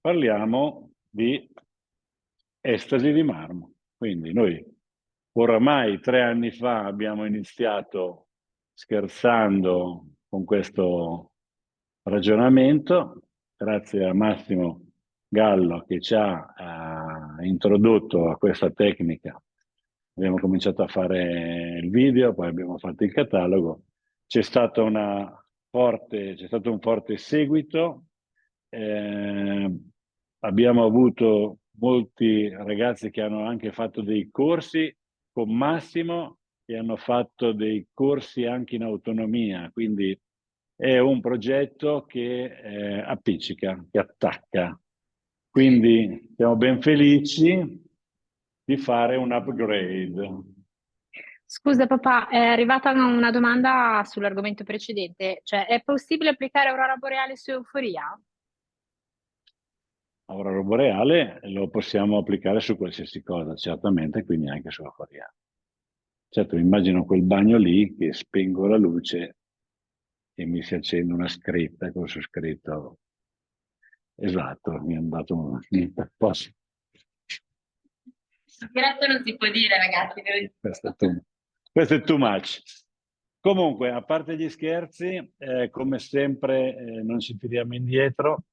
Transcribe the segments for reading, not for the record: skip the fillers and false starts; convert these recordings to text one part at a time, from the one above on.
parliamo di estasi di marmo. Quindi noi oramai 3 anni fa abbiamo iniziato scherzando con questo ragionamento, grazie a Massimo Gallo che ci ha introdotto a questa tecnica. Abbiamo cominciato a fare il video, poi abbiamo fatto il catalogo. C'è stato un forte seguito. Abbiamo avuto molti ragazzi che hanno anche fatto dei corsi con Massimo e hanno fatto dei corsi anche in autonomia, quindi è un progetto che appiccica, che attacca. Quindi siamo ben felici di fare un upgrade. Scusa papà, è arrivata una domanda sull'argomento precedente, cioè è possibile applicare aurora boreale su euforia? Aurora boreale lo possiamo applicare su qualsiasi cosa, certamente, quindi anche sulla Corea. Certo, immagino quel bagno lì che spengo la luce e mi si accende una scritta con su scritto. Esatto, mi hanno dato un po'. Grazie non si può dire, ragazzi. Questo è too much. Comunque, a parte gli scherzi, come sempre, non ci tiriamo indietro.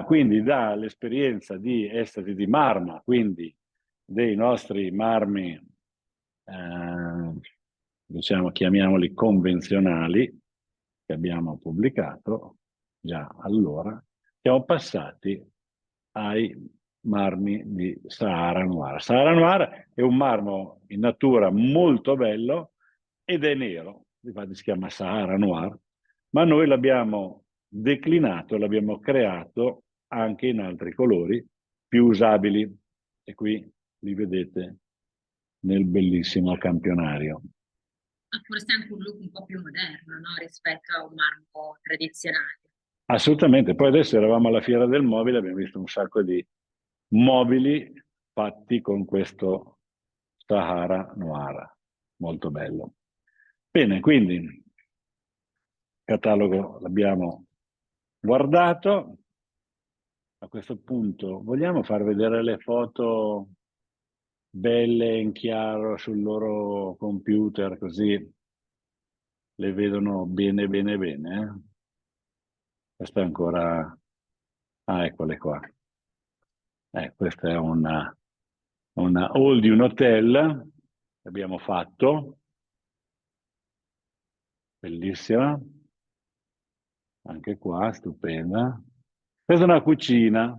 Quindi dall'esperienza di estasi di marma, quindi dei nostri marmi, diciamo, chiamiamoli convenzionali, che abbiamo pubblicato già allora, siamo passati ai marmi di Sahara Noir. Sahara Noir è un marmo in natura molto bello ed è nero, infatti si chiama Sahara Noir, ma noi l'abbiamo declinato, l'abbiamo creato anche in altri colori più usabili e qui li vedete nel bellissimo campionario. Ma forse anche un look un po' più moderno, no? Rispetto a un marmo tradizionale. Assolutamente, poi adesso eravamo alla Fiera del Mobile, abbiamo visto un sacco di mobili fatti con questo Sahara Noir, molto bello. Bene, quindi il catalogo l'abbiamo guardato. A questo punto vogliamo far vedere le foto belle in chiaro sul loro computer, così le vedono bene, bene, bene. Questa è ancora... Ah, eccole qua. Questa è una hall di un hotel che abbiamo fatto. Bellissima. Anche qua, stupenda. Questa è una cucina.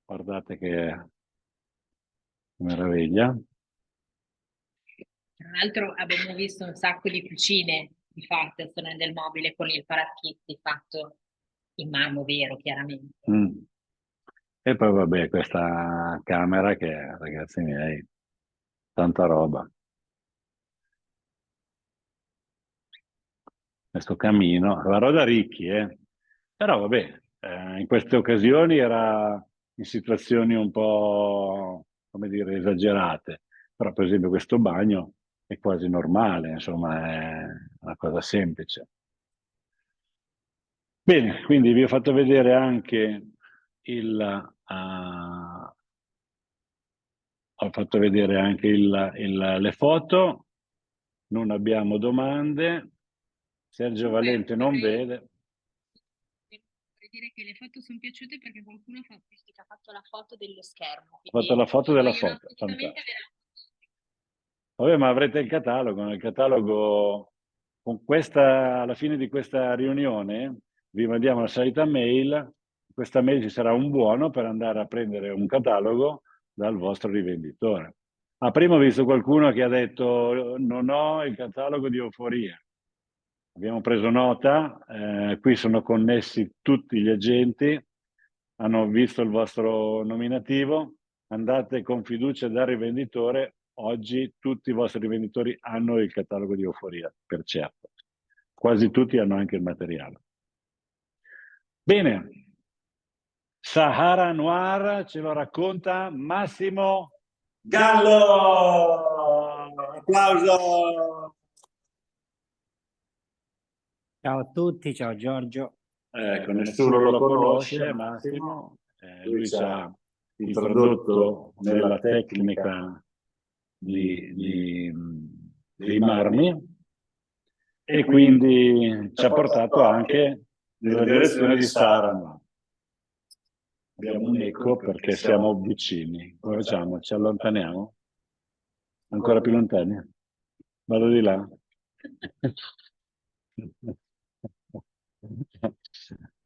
Guardate che meraviglia. Tra l'altro abbiamo visto un sacco di cucine di fatte al Salone del Mobile con il paraschizzi fatto in marmo vero, chiaramente. Mm. E poi vabbè, questa camera che, ragazzi miei, tanta roba. Questo camino, la roba da ricchi, eh. Però vabbè, in queste occasioni era in situazioni un po', come dire, esagerate. Però per esempio questo bagno è quasi normale, insomma, è una cosa semplice. Bene, quindi vi ho fatto vedere anche ho fatto vedere anche le foto, non abbiamo domande. Sergio Valente non vede. Vorrei dire che le foto sono piaciute perché qualcuno ha visto che ha fatto la foto dello schermo. Ho fatto la foto della vogliono foto, assolutamente fantastico. Vabbè, ma avrete il catalogo. Nel catalogo, alla fine di questa riunione, vi mandiamo la solita mail. In questa mail ci sarà un buono per andare a prendere un catalogo dal vostro rivenditore. Prima ho visto qualcuno che ha detto non ho il catalogo di Euforia. Abbiamo preso nota, qui sono connessi tutti gli agenti, hanno visto il vostro nominativo, andate con fiducia dal rivenditore, oggi tutti i vostri rivenditori hanno il catalogo di Euforia, per certo. Quasi tutti hanno anche il materiale. Bene, Sahara Noir ce lo racconta Massimo Gallo! Applauso! Ciao a tutti, ciao Giorgio. Ecco, nessuno lo conosce, Massimo. Lui ci ha introdotto nella tecnica dei marmi e quindi ci ha portato anche nella direzione di Saranno. Abbiamo un eco perché siamo vicini. Come facciamo? Ci allontaniamo? Ancora più lontani? Vado di là.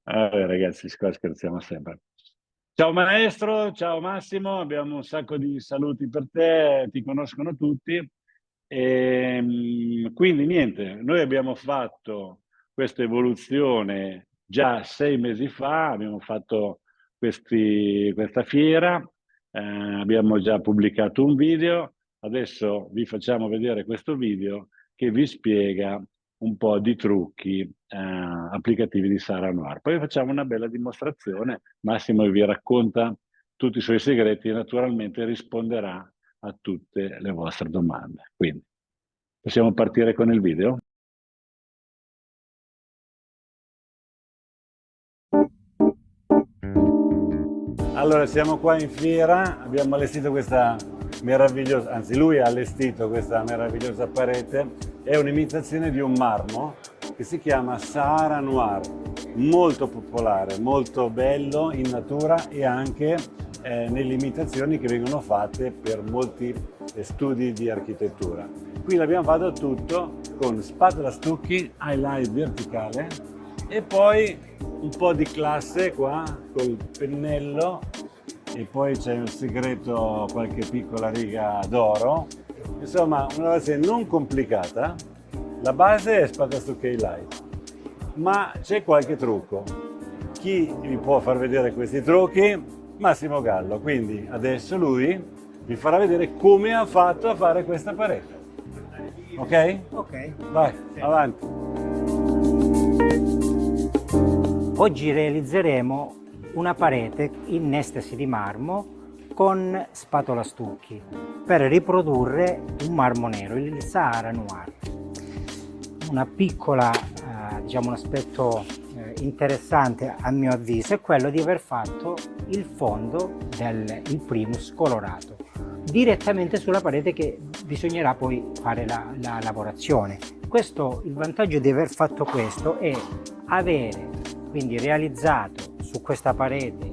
Ragazzi, qua scherziamo sempre. Ciao maestro, ciao Massimo, abbiamo un sacco di saluti per te, ti conoscono tutti. Quindi niente, noi abbiamo fatto questa evoluzione già 6 mesi fa, abbiamo fatto questa fiera, abbiamo già pubblicato un video, adesso vi facciamo vedere questo video che vi spiega un po' di trucchi applicativi di Sara Noir. Poi facciamo una bella dimostrazione, Massimo vi racconta tutti i suoi segreti e naturalmente risponderà a tutte le vostre domande. Quindi possiamo partire con il video? Allora, siamo qua in fiera, abbiamo allestito questa meravigliosa, anzi lui ha allestito questa meravigliosa parete, è un'imitazione di un marmo che si chiama Sahara Noir, molto popolare, molto bello in natura e anche nelle imitazioni che vengono fatte per molti studi di architettura. Qui l'abbiamo fatto tutto con spatola stucchi, highlight verticale e poi un po' di classe qua col pennello e poi c'è un segreto, qualche piccola riga d'oro. Insomma, una versione non complicata. La base è spatola stucchi highlight, ma c'è qualche trucco. Chi vi può far vedere questi trucchi? Massimo Gallo. Quindi adesso lui vi farà vedere come ha fatto a fare questa parete. Ok? Ok. Vai, sì. Avanti. Oggi realizzeremo una parete in estasi di marmo con spatola stucchi per riprodurre un marmo nero, il Sahara Noir. Una piccola, diciamo un aspetto interessante a mio avviso è quello di aver fatto il fondo il primus colorato direttamente sulla parete che bisognerà poi fare la lavorazione. Il vantaggio di aver fatto questo è avere quindi realizzato su questa parete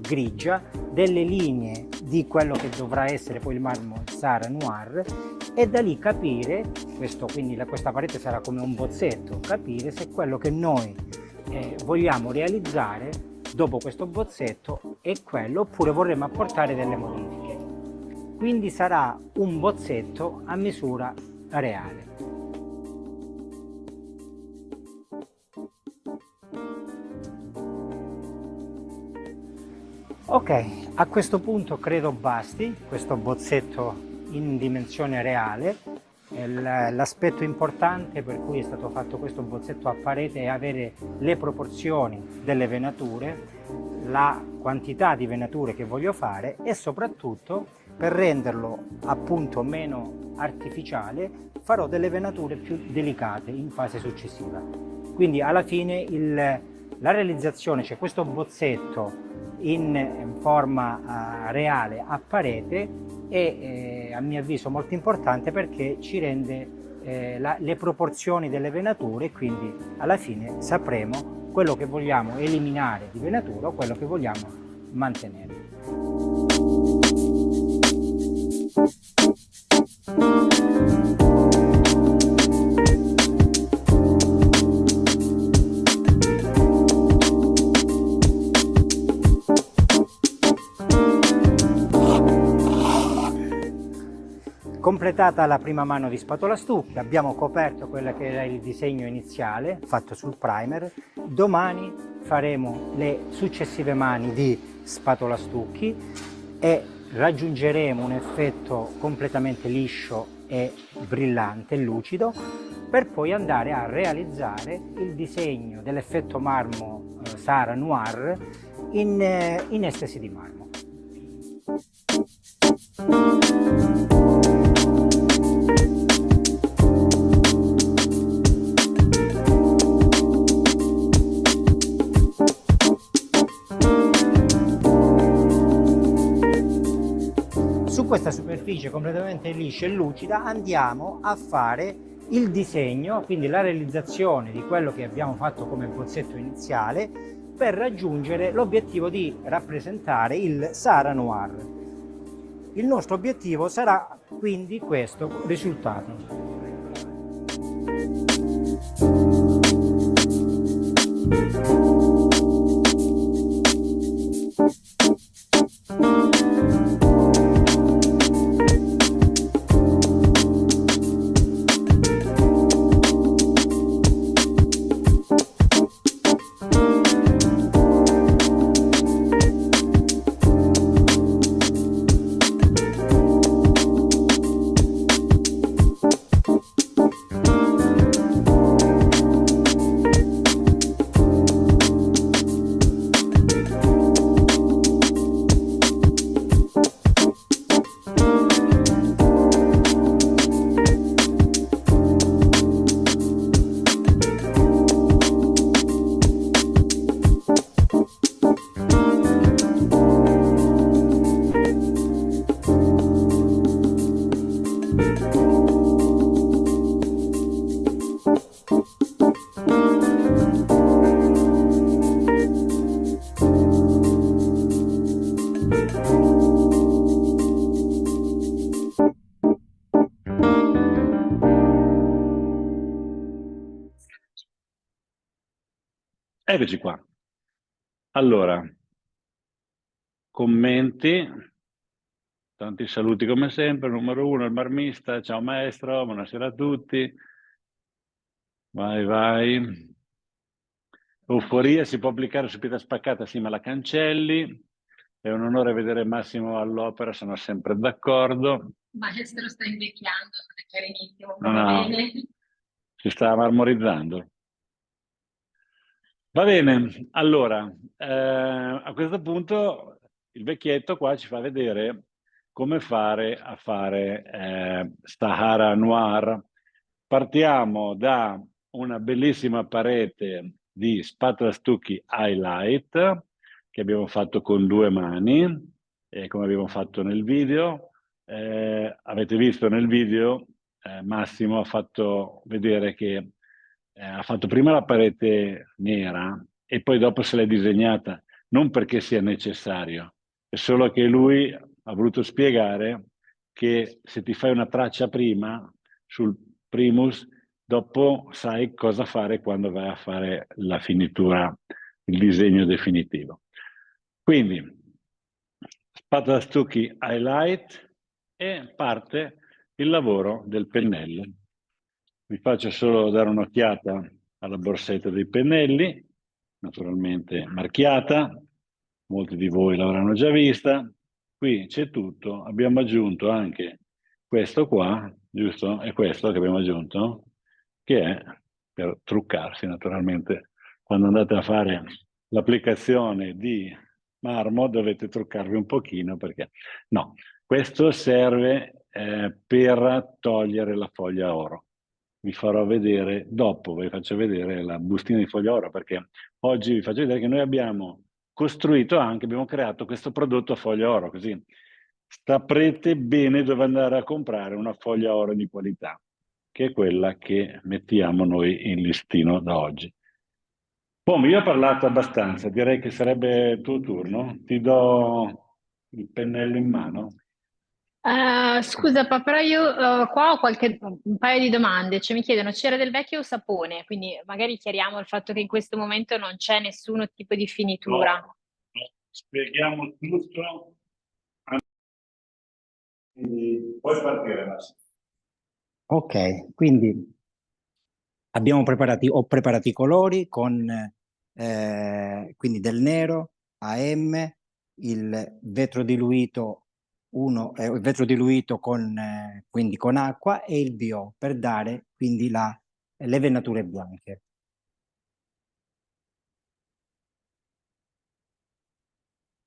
grigia delle linee di quello che dovrà essere poi il marmo Sahara Noir e da lì capire, quindi questa parete sarà come un bozzetto, capire se quello che noi vogliamo realizzare dopo questo bozzetto è quello oppure vorremmo apportare delle modifiche. Quindi sarà un bozzetto a misura reale. Ok, a questo punto credo basti questo bozzetto in dimensione reale. L'aspetto importante per cui è stato fatto questo bozzetto a parete è avere le proporzioni delle venature, la quantità di venature che voglio fare e soprattutto per renderlo appunto meno artificiale farò delle venature più delicate in fase successiva. Quindi alla fine la realizzazione, cioè questo bozzetto in forma reale a parete è a mio avviso molto importante perché ci rende le proporzioni delle venature e quindi alla fine sapremo quello che vogliamo eliminare di venatura o quello che vogliamo mantenere. Completata la prima mano di spatola stucchi, abbiamo coperto quello che era il disegno iniziale fatto sul primer. Domani faremo le successive mani di spatola stucchi e raggiungeremo un effetto completamente liscio e brillante e lucido per poi andare a realizzare il disegno dell'effetto marmo Sahara Noir in estasi di marmo. questa superficie completamente liscia e lucida andiamo a fare il disegno, quindi la realizzazione di quello che abbiamo fatto come bozzetto iniziale, per raggiungere l'obiettivo di rappresentare il Sahara Noir. Il nostro obiettivo sarà quindi questo risultato. Eccoci qua. Allora, commenti, tanti saluti come sempre. Numero 1, il marmista, ciao maestro, buonasera a tutti. Vai, vai. Euforia, si può applicare su pietra spaccata, sì, ma la cancelli. È un onore vedere Massimo all'opera, sono sempre d'accordo. Maestro sta invecchiando, non è carinissimo, No, va no, bene. si sta marmorizzando. Va bene, allora, a questo punto il vecchietto qua ci fa vedere come fare a fare Sahara Noir. Partiamo da una bellissima parete di spatola stucchi highlight che abbiamo fatto con 2 mani, come abbiamo fatto nel video. Avete visto nel video, Massimo ha fatto vedere che ha fatto prima la parete nera e poi dopo se l'è disegnata, non perché sia necessario, è solo che lui ha voluto spiegare che se ti fai una traccia prima sul primus, dopo sai cosa fare quando vai a fare la finitura, il disegno definitivo. Quindi, spatola stucchi highlight e parte il lavoro del pennello. Vi faccio solo dare un'occhiata alla borsetta dei pennelli, naturalmente marchiata, molti di voi l'avranno già vista. Qui c'è tutto, abbiamo aggiunto anche questo qua, giusto? È questo che abbiamo aggiunto, che è per truccarsi naturalmente. Quando andate a fare l'applicazione di marmo dovete truccarvi un pochino perché no, questo serve per togliere la foglia oro. Vi farò vedere dopo, vi faccio vedere la bustina di foglia oro perché oggi vi faccio vedere che noi abbiamo costruito anche, abbiamo creato questo prodotto a foglia oro, così saprete bene dove andare a comprare una foglia oro di qualità, che è quella che mettiamo noi in listino da oggi. Bom, io ho parlato abbastanza, direi che sarebbe il tuo turno. Ti do il pennello in mano. Scusa, però io qua ho un paio di domande. Cioè, mi chiedono, c'era del vecchio sapone, quindi magari chiariamo il fatto che in questo momento non c'è nessun tipo di finitura. No, spieghiamo tutto. Quindi puoi partire, Massimo. Ok, quindi ho preparato i colori con quindi del nero, AM, il vetro diluito, il vetro diluito con, quindi con acqua e il BO per dare quindi le venature bianche.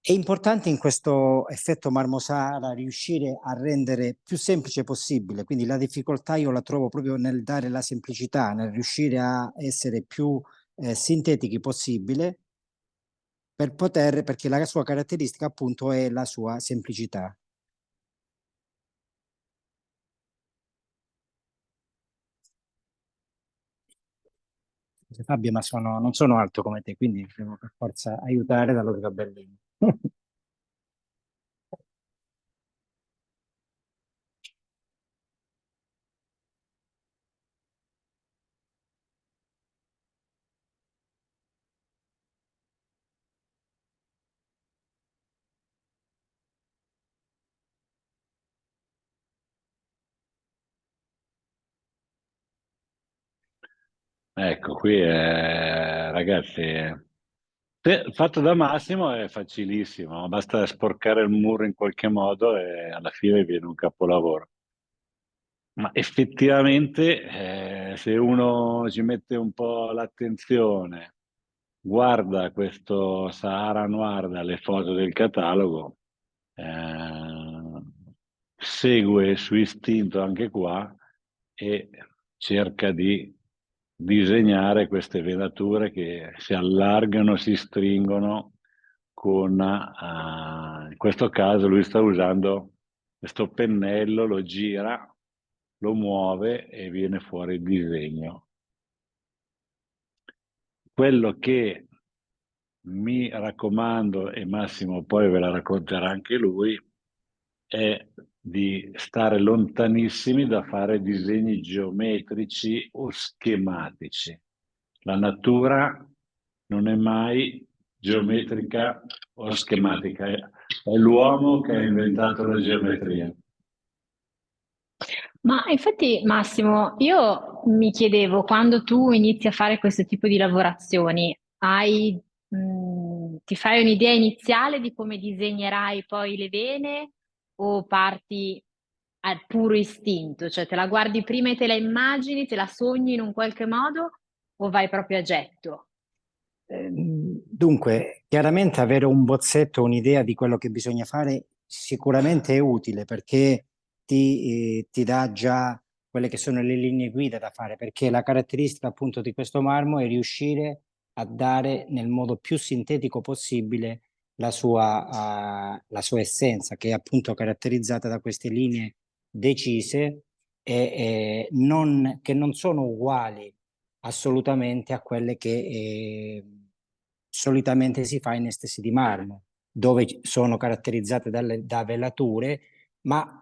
È importante in questo effetto marmosara riuscire a rendere più semplice possibile, quindi la difficoltà io la trovo proprio nel dare la semplicità, nel riuscire a essere più sintetichi possibile perché la sua caratteristica appunto è la sua semplicità. Fabio, ma non sono alto come te, quindi devo per forza aiutare dallo sgabellino. Ecco, qui ragazzi, fatto da Massimo è facilissimo, basta sporcare il muro in qualche modo e alla fine viene un capolavoro. Ma effettivamente, se uno ci mette un po' l'attenzione, guarda questo Sahara Noir dalle foto del catalogo, eh, segue su istinto anche qua e cerca di disegnare queste venature che si allargano, si stringono con, in questo caso lui sta usando questo pennello, lo gira, lo muove e viene fuori il disegno. Quello che mi raccomando, e Massimo poi ve la racconterà anche lui, è di stare lontanissimi da fare disegni geometrici o schematici. La natura non è mai geometrica o schematica, è l'uomo che ha inventato la geometria. Ma infatti, Massimo, io mi chiedevo, quando tu inizi a fare questo tipo di lavorazioni, ti fai un'idea iniziale di come disegnerai poi le vene o parti al puro istinto? Cioè te la guardi prima e te la immagini, te la sogni in un qualche modo o vai proprio a getto? Dunque, chiaramente avere un bozzetto, un'idea di quello che bisogna fare sicuramente è utile perché ti dà già quelle che sono le linee guida da fare, perché la caratteristica appunto di questo marmo è riuscire a dare nel modo più sintetico possibile la sua essenza, che è appunto caratterizzata da queste linee decise che non sono uguali assolutamente a quelle che solitamente si fa in estesi di marmo, dove sono caratterizzate da velature, ma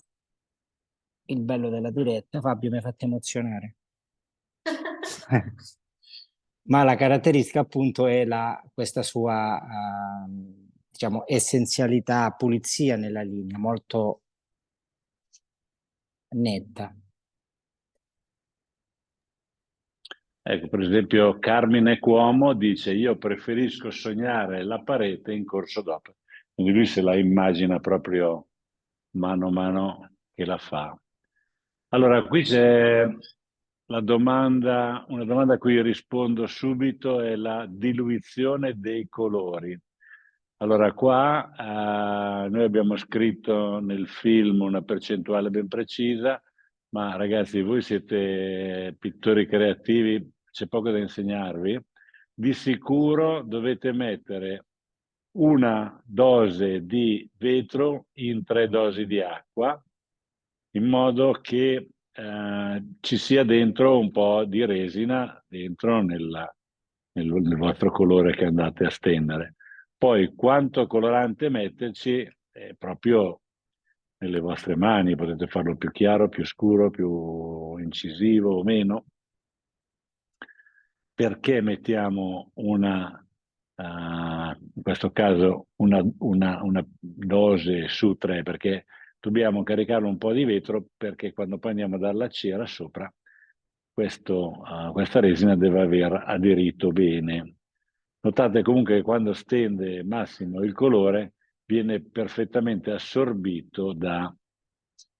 il bello della diretta, Fabio, mi ha fatto emozionare. Ma la caratteristica appunto è questa sua, diciamo, essenzialità, pulizia nella linea, molto netta. Ecco, per esempio, Carmine Cuomo dice: Io preferisco sognare la parete in corso d'opera. Quindi lui se la immagina proprio mano a mano che la fa. Allora, qui c'è una domanda a cui rispondo subito, è la diluizione dei colori. Allora, qua noi abbiamo scritto nel film una percentuale ben precisa, ma ragazzi, voi siete pittori creativi, c'è poco da insegnarvi. Di sicuro dovete mettere una dose di vetro in 3 dosi di acqua, in modo che ci sia dentro un po' di resina dentro nel vostro colore che andate a stendere. Poi quanto colorante metterci è proprio nelle vostre mani, potete farlo più chiaro, più scuro, più incisivo o meno. Perché mettiamo in questo caso una dose su 3? Perché dobbiamo caricarlo un po' di vetro perché quando poi andiamo a dare la cera sopra, questa resina deve aver aderito bene. Notate comunque che quando stende Massimo il colore viene perfettamente assorbito da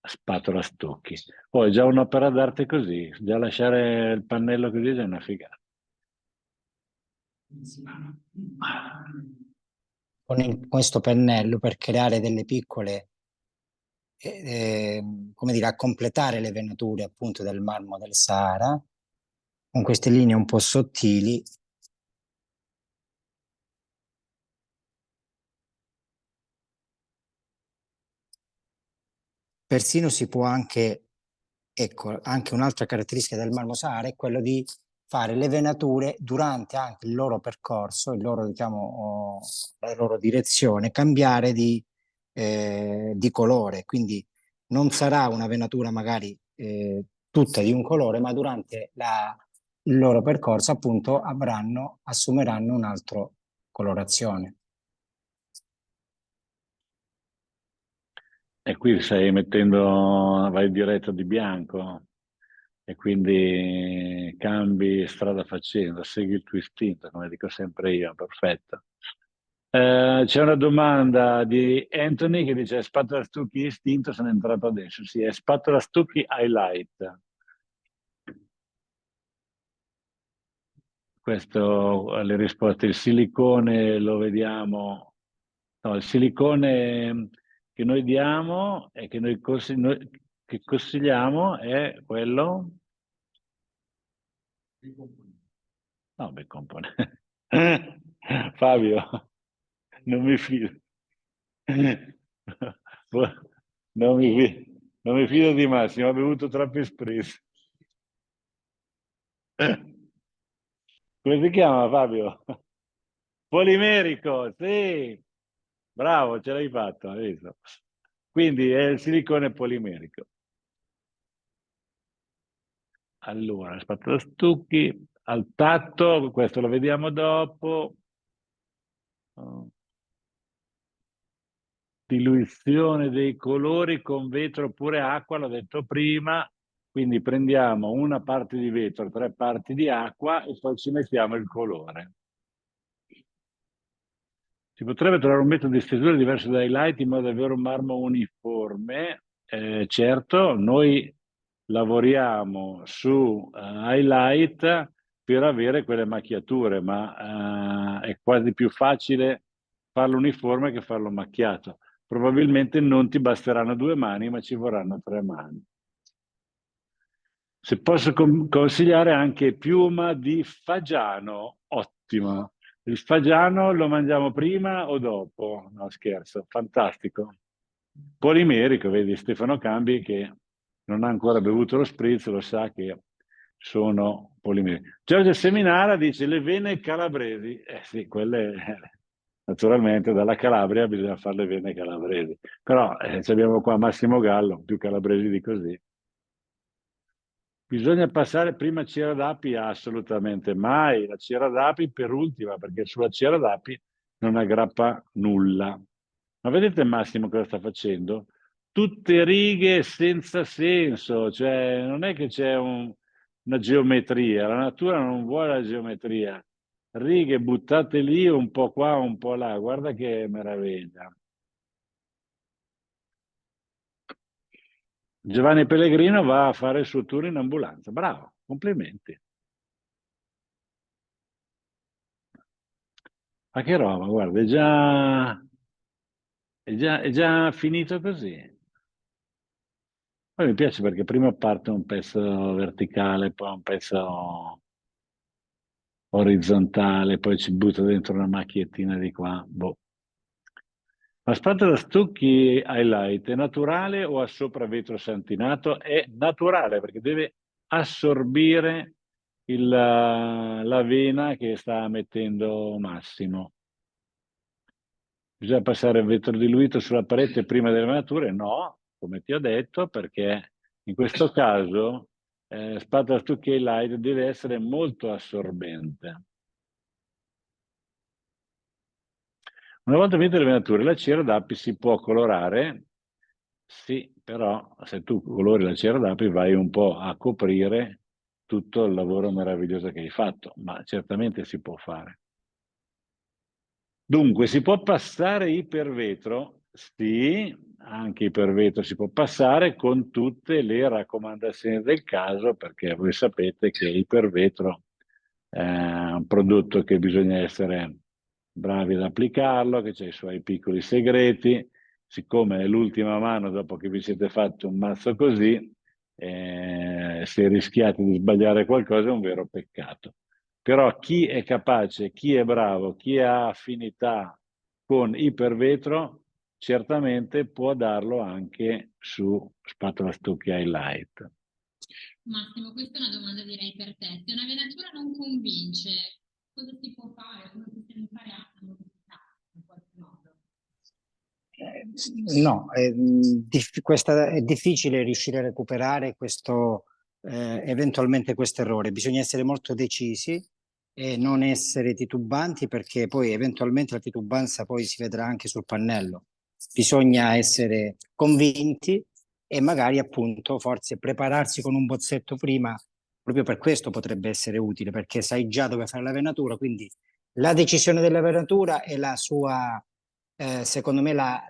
spatola stocchi. Poi già un'opera d'arte così, già lasciare il pannello così è una figata. Con questo pennello per creare delle piccole, come dire, a completare le venature appunto del marmo del Sahara, con queste linee un po' sottili. Persino si può anche, ecco, anche un'altra caratteristica del marmo Sahara è quello di fare le venature durante anche il loro percorso, il loro, diciamo, la loro direzione, cambiare di colore. Quindi non sarà una venatura magari tutta di un colore, ma durante il loro percorso appunto assumeranno un'altra colorazione. E qui vai diretto di bianco e quindi cambi strada facendo, segui il tuo istinto, come dico sempre io, perfetto. C'è una domanda di Anthony che dice: spatola stucchi istinto, sono entrato adesso. Sì, è spatola stucchi highlight. Questo, le risposte, il silicone lo vediamo, no, il silicone che noi diamo e che che consigliamo è quello, no, beh, componente. Fabio, non mi fido. Non mi fido di Massimo, ha bevuto troppo espresso. Come si chiama, Fabio? Polimerico, sì, bravo, ce l'hai fatto, hai visto? Quindi è il silicone polimerico. Allora, spatola stucchi, al tatto, questo lo vediamo dopo. Diluizione dei colori con vetro oppure acqua, l'ho detto prima, quindi prendiamo una parte di vetro, 3 parti di acqua e poi ci mettiamo il colore. Si potrebbe trovare un metodo di stesura diverso da highlight in modo da avere un marmo uniforme. Certo, noi lavoriamo su highlight per avere quelle macchiature, ma è quasi più facile farlo uniforme che farlo macchiato. Probabilmente non ti basteranno 2 mani, ma ci vorranno 3 mani. Se posso consigliare anche piuma di fagiano, ottima. Il fagiano lo mangiamo prima o dopo? No, scherzo, fantastico. Polimerico, vedi Stefano Cambi che non ha ancora bevuto lo spritz, lo sa che sono polimerici. Giorgio Seminara dice le vene calabresi. Sì, quelle naturalmente dalla Calabria bisogna fare le vene calabresi. Però abbiamo qua Massimo Gallo, più calabresi di così. Bisogna passare prima cera d'api? Assolutamente mai. La cera d'api per ultima, perché sulla cera d'api non aggrappa nulla. Ma vedete Massimo cosa sta facendo? Tutte righe senza senso, cioè non è che c'è una geometria, la natura non vuole la geometria. Righe buttate lì un po' qua, un po' là, guarda che meraviglia. Giovanni Pellegrino va a fare il suo tour in ambulanza. Bravo, complimenti. Ma che roba, guarda, è già finito così. Poi mi piace perché prima parte un pezzo verticale, poi un pezzo orizzontale, poi ci butta dentro una macchiettina di qua. Boh. La spatola stucchi highlight è naturale o ha sopra vetro santinato? È naturale perché deve assorbire la vena che sta mettendo Massimo. Bisogna passare il vetro diluito sulla parete prima delle venature? No, come ti ho detto, perché in questo caso spatola stucchi highlight deve essere molto assorbente. Una volta finite le venature, la cera d'api si può colorare? Sì, però se tu colori la cera d'api vai un po' a coprire tutto il lavoro meraviglioso che hai fatto, ma certamente si può fare. Dunque, si può passare ipervetro? Sì, anche ipervetro si può passare con tutte le raccomandazioni del caso, perché voi sapete che ipervetro è un prodotto che bisogna essere bravi ad applicarlo, che ha i suoi piccoli segreti. Siccome è l'ultima mano dopo che vi siete fatti un mazzo così, se rischiate di sbagliare qualcosa è un vero peccato. Però chi è capace, chi è bravo, chi ha affinità con ipervetro, certamente può darlo anche su spatola stucchi highlight. Massimo, questa è una domanda direi per te. Se una venatura non convince, cosa si può fare? Come si può imparare a modificare in qualche modo? No, è difficile riuscire a recuperare questo, eventualmente questo errore. Bisogna essere molto decisi e non essere titubanti, perché poi eventualmente la titubanza poi si vedrà anche sul pannello. Bisogna essere convinti e magari appunto forse prepararsi con un bozzetto prima, proprio per questo potrebbe essere utile, perché sai già dove fare la venatura, quindi la decisione della venatura è la sua, secondo me, la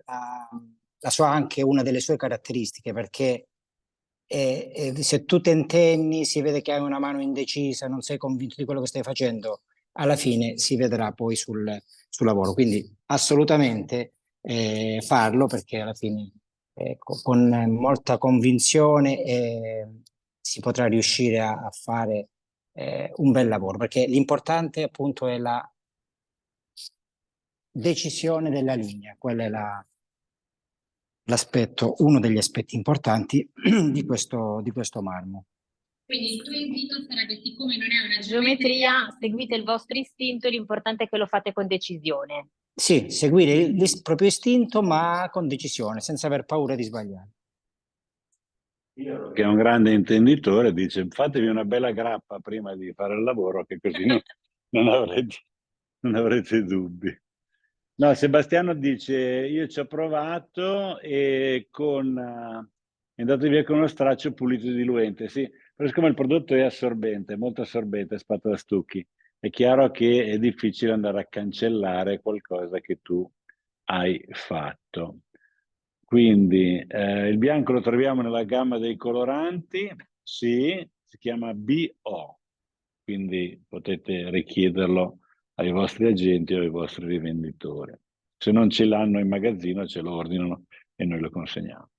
sua anche una delle sue caratteristiche, perché se tu tentenni, si vede che hai una mano indecisa, non sei convinto di quello che stai facendo, alla fine si vedrà poi sul lavoro. Quindi assolutamente farlo, perché alla fine con molta convinzione si potrà riuscire a fare un bel lavoro, perché l'importante appunto è la decisione della linea, quella è l'aspetto, uno degli aspetti importanti di questo marmo. Quindi il tuo invito sarebbe, siccome non è una geometria, seguite il vostro istinto, l'importante è che lo fate con decisione. Sì, seguire il proprio istinto, ma con decisione, senza aver paura di sbagliare. Che è un grande intenditore, dice fatevi una bella grappa prima di fare il lavoro, che così non avrete dubbi. No, Sebastiano dice, io ci ho provato e è andato via con uno straccio pulito e diluente. Sì, però siccome il prodotto è assorbente, molto assorbente, spatola stucchi, è chiaro che è difficile andare a cancellare qualcosa che tu hai fatto. Quindi il bianco lo troviamo nella gamma dei coloranti, sì, si chiama BO, quindi potete richiederlo ai vostri agenti o ai vostri rivenditori. Se non ce l'hanno in magazzino, ce lo ordinano e noi lo consegniamo.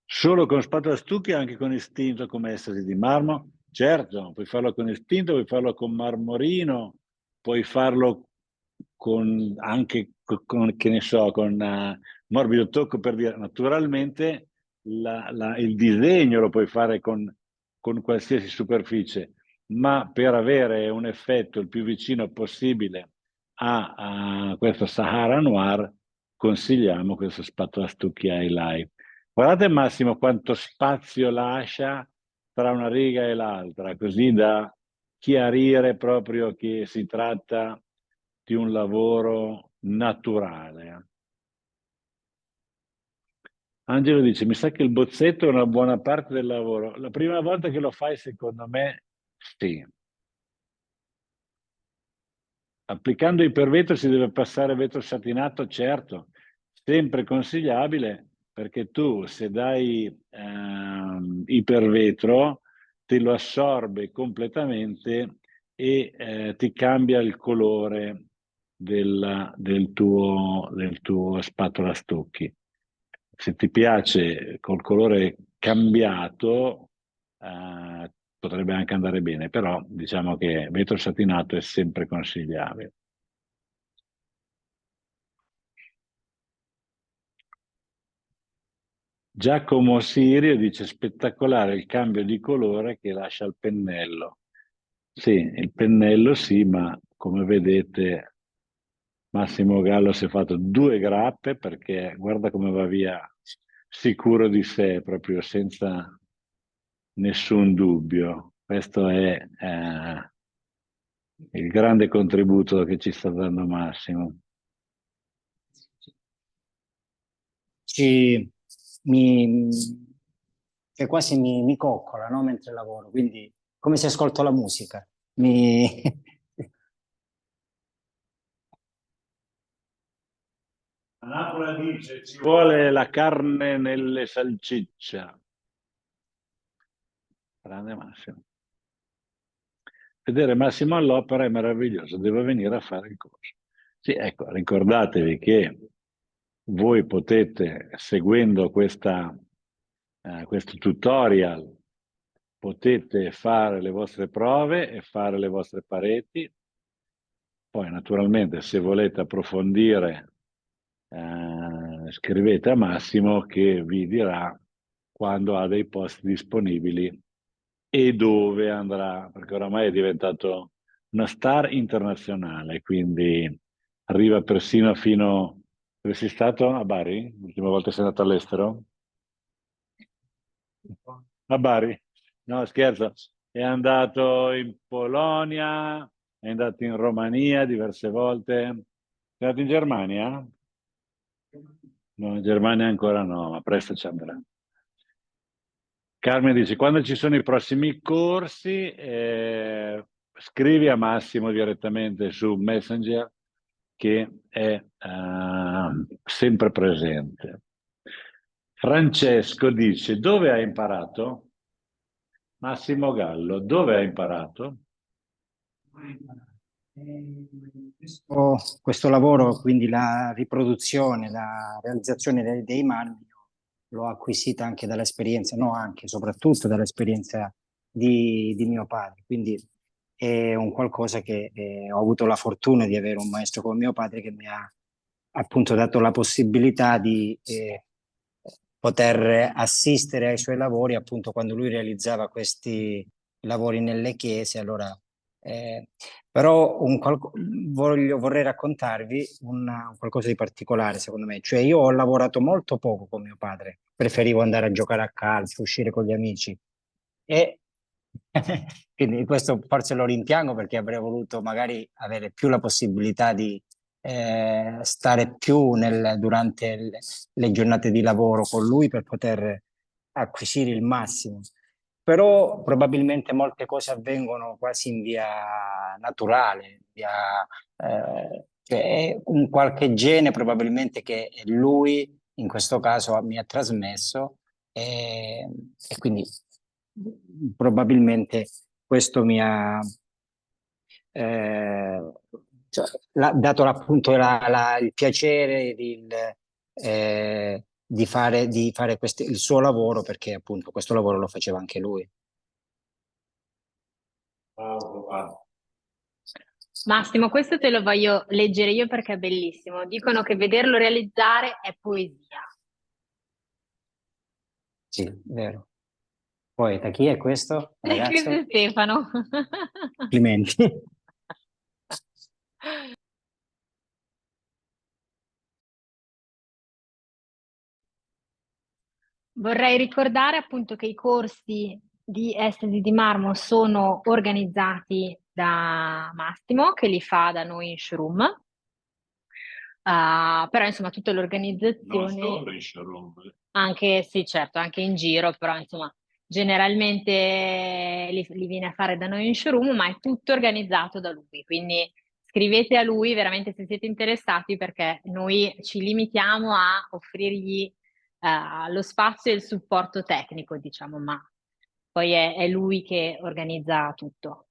Solo con spatola stucchi o anche con istinto come estasi di marmo? Certo, puoi farlo con istinto, puoi farlo con marmorino, puoi farlo anche con, che ne so, con morbido tocco, per dire. Naturalmente il disegno lo puoi fare con qualsiasi superficie, ma per avere un effetto il più vicino possibile a questo Sahara Noir consigliamo questo spatola stucchi Highlight. Guardate Massimo quanto spazio lascia tra una riga e l'altra, così da chiarire proprio che si tratta di un lavoro naturale. Angelo dice, mi sa che il bozzetto è una buona parte del lavoro. La prima volta che lo fai, secondo me, sì. Applicando ipervetro si deve passare vetro satinato, certo, sempre consigliabile, perché tu se dai ipervetro te lo assorbe completamente e ti cambia il colore del tuo spatola stucchi. Se ti piace col colore cambiato, potrebbe anche andare bene, però diciamo che vetro satinato è sempre consigliabile. Giacomo Sirio dice spettacolare il cambio di colore che lascia il pennello. Sì, il pennello sì, ma come vedete Massimo Gallo si è fatto 2 grappe perché guarda come va via sicuro di sé, proprio senza nessun dubbio. Questo è il grande contributo che ci sta dando Massimo. Ci, mi, che quasi mi coccola, no, mentre lavoro, quindi come se ascolto la musica. A Napoli dice ci vuole la carne nelle salsiccia. Grande Massimo. Vedere Massimo all'opera è meraviglioso, deve venire a fare il corso. Sì, ecco, ricordatevi che voi potete, seguendo questo tutorial, potete fare le vostre prove e fare le vostre pareti. Poi, naturalmente, se volete approfondire, scrivete a Massimo che vi dirà quando ha dei posti disponibili e dove andrà, perché oramai è diventato una star internazionale, quindi arriva persino fino... Dove sei stato? A Bari? L'ultima volta sei andato all'estero? A Bari? No, scherzo. È andato in Polonia, è andato in Romania diverse volte. È andato in Germania? No, in Germania ancora no, ma presto ci andrà. Carmen dice, quando ci sono i prossimi corsi, scrivi a Massimo direttamente su Messenger che è sempre presente. Francesco dice, dove hai imparato? Massimo Gallo, dove hai imparato? Questo lavoro, quindi la riproduzione, la realizzazione dei marmi, l'ho acquisita anche dall'esperienza, no, anche soprattutto dall'esperienza di mio padre. Quindi è un qualcosa che ho avuto la fortuna di avere un maestro come mio padre che mi ha appunto dato la possibilità di poter assistere ai suoi lavori, appunto quando lui realizzava questi lavori nelle chiese. Allora, eh, però vorrei raccontarvi un qualcosa di particolare, secondo me. Cioè, io ho lavorato molto poco con mio padre, preferivo andare a giocare a calcio, uscire con gli amici. E quindi questo forse lo rimpiango perché avrei voluto magari avere più la possibilità di stare più durante le giornate di lavoro con lui per poter acquisire il massimo. Però probabilmente molte cose avvengono quasi in via naturale, cioè è un qualche gene probabilmente che lui in questo caso mi ha trasmesso e quindi probabilmente questo mi ha eh, cioè, dato appunto il piacere di fare il suo lavoro perché appunto questo lavoro lo faceva anche lui. Massimo, questo te lo voglio leggere io perché è bellissimo. Dicono che vederlo realizzare è poesia. Sì, vero. Poi da chi è questo Questo è ragazzo? Stefano. Complimenti. Vorrei ricordare appunto che i corsi di estesi di marmo sono organizzati da Massimo, che li fa da noi in showroom. Però insomma tutta Non l'organizzazione, solo in showroom. anche sì, certo, anche in giro, però insomma generalmente li viene a fare da noi in showroom, ma è tutto organizzato da lui. Quindi scrivete a lui veramente se siete interessati perché noi ci limitiamo a offrirgli lo spazio e il supporto tecnico, diciamo, ma poi è lui che organizza tutto.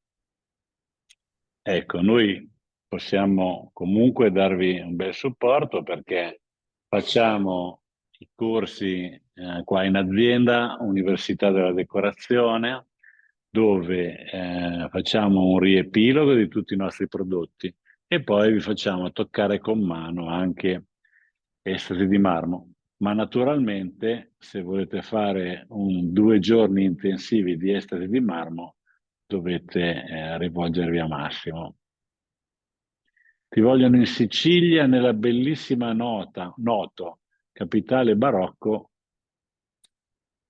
Ecco, noi possiamo comunque darvi un bel supporto perché facciamo i corsi qua in azienda, Università della Decorazione, dove facciamo un riepilogo di tutti i nostri prodotti e poi vi facciamo toccare con mano anche estasi di marmo. Ma naturalmente, se volete fare 2 giorni intensivi di estasi di marmo, dovete rivolgervi a Massimo. Ti vogliono in Sicilia, nella bellissima Noto, capitale barocco,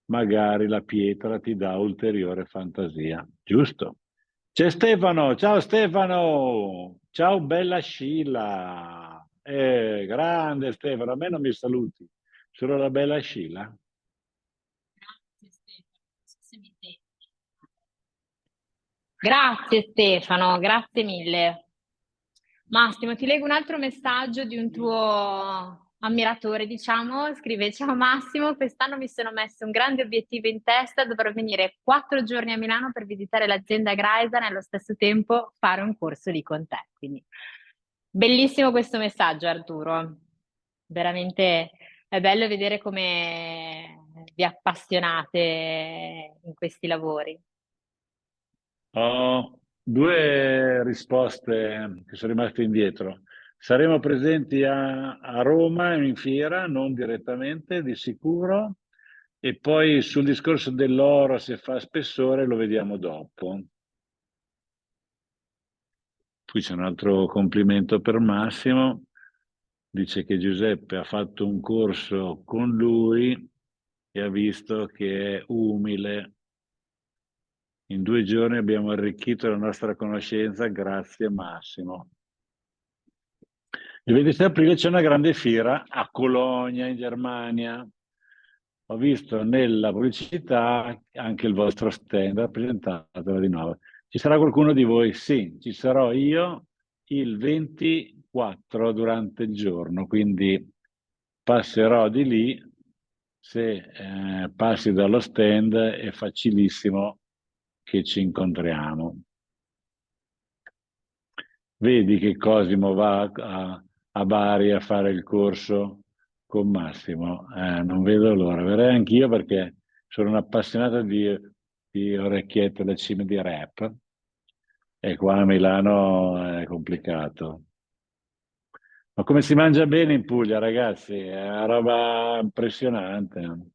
magari la pietra ti dà ulteriore fantasia, giusto? C'è Stefano, ciao Stefano, ciao bella Scilla, grande Stefano, a me non mi saluti, solo la bella Scilla. Grazie Stefano, grazie mille. Massimo, ti leggo un altro messaggio di un tuo ammiratore, diciamo. Scrive: Ciao Massimo, quest'anno mi sono messo un grande obiettivo in testa, dovrò venire 4 giorni a Milano per visitare l'azienda Graisa e nello stesso tempo fare un corso lì con te. Quindi bellissimo questo messaggio, Arturo. Veramente è bello vedere come vi appassionate in questi lavori. Ho 2 risposte che sono rimaste indietro. Saremo presenti a Roma in fiera, non direttamente, di sicuro, E poi sul discorso dell'oro, se fa spessore, lo vediamo dopo. Qui c'è un altro complimento per Massimo. Dice che Giuseppe ha fatto un corso con lui e ha visto che è umile. In 2 giorni abbiamo arricchito la nostra conoscenza, grazie Massimo. Il 26 aprile c'è una grande fiera a Colonia, in Germania. Ho visto nella pubblicità anche il vostro stand, rappresentatela di nuovo. Ci sarà qualcuno di voi? Sì, ci sarò io il 24 durante il giorno, quindi passerò di lì. Se passi dallo stand è facilissimo che ci incontriamo. Vedi che Cosimo va a Bari a fare il corso con Massimo. Non vedo l'ora. Verrei anch'io perché sono un appassionato di orecchiette da cime di rap e qua a Milano è complicato. Ma come si mangia bene in Puglia, ragazzi? È una roba impressionante.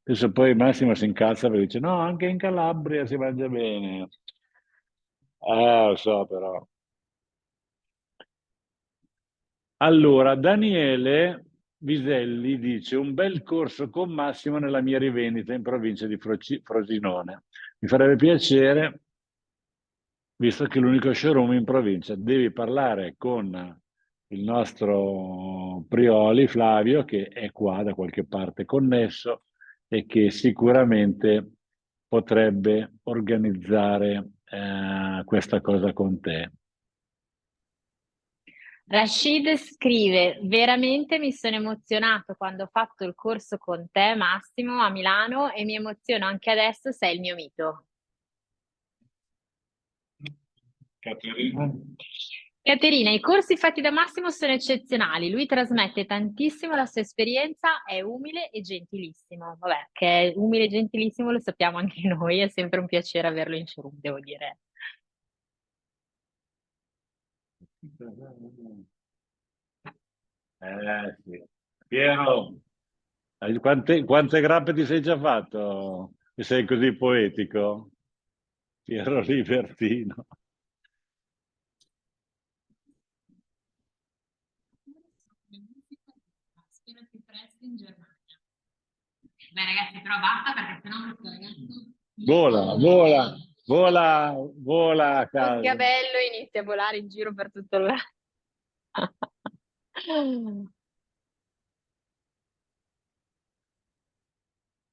Adesso poi Massimo si incazza perché dice no, anche in Calabria si mangia bene. Lo so però. Allora, Daniele Viselli dice un bel corso con Massimo nella mia rivendita in provincia di Frosinone. Mi farebbe piacere, visto che è l'unico showroom in provincia. Devi parlare con il nostro Prioli, Flavio, che è qua da qualche parte connesso e che sicuramente potrebbe organizzare questa cosa con te. Rashid scrive: veramente mi sono emozionato quando ho fatto il corso con te, Massimo, a Milano, e mi emoziono anche adesso, sei il mio mito. Caterina? Caterina, i corsi fatti da Massimo sono eccezionali, lui trasmette tantissimo la sua esperienza, è umile e gentilissimo. Vabbè, che è umile e gentilissimo lo sappiamo anche noi, è sempre un piacere averlo in showroom, devo dire. Sì. Piero, quante grappe ti sei già fatto? Che sei così poetico? Piero Libertino. Spero più presto in Germania. Beh, ragazzi, però basta perché sennò questo ragazzo Vola, vola, vola, vola a lo casa. sgabello inizia a volare in giro per tutto il...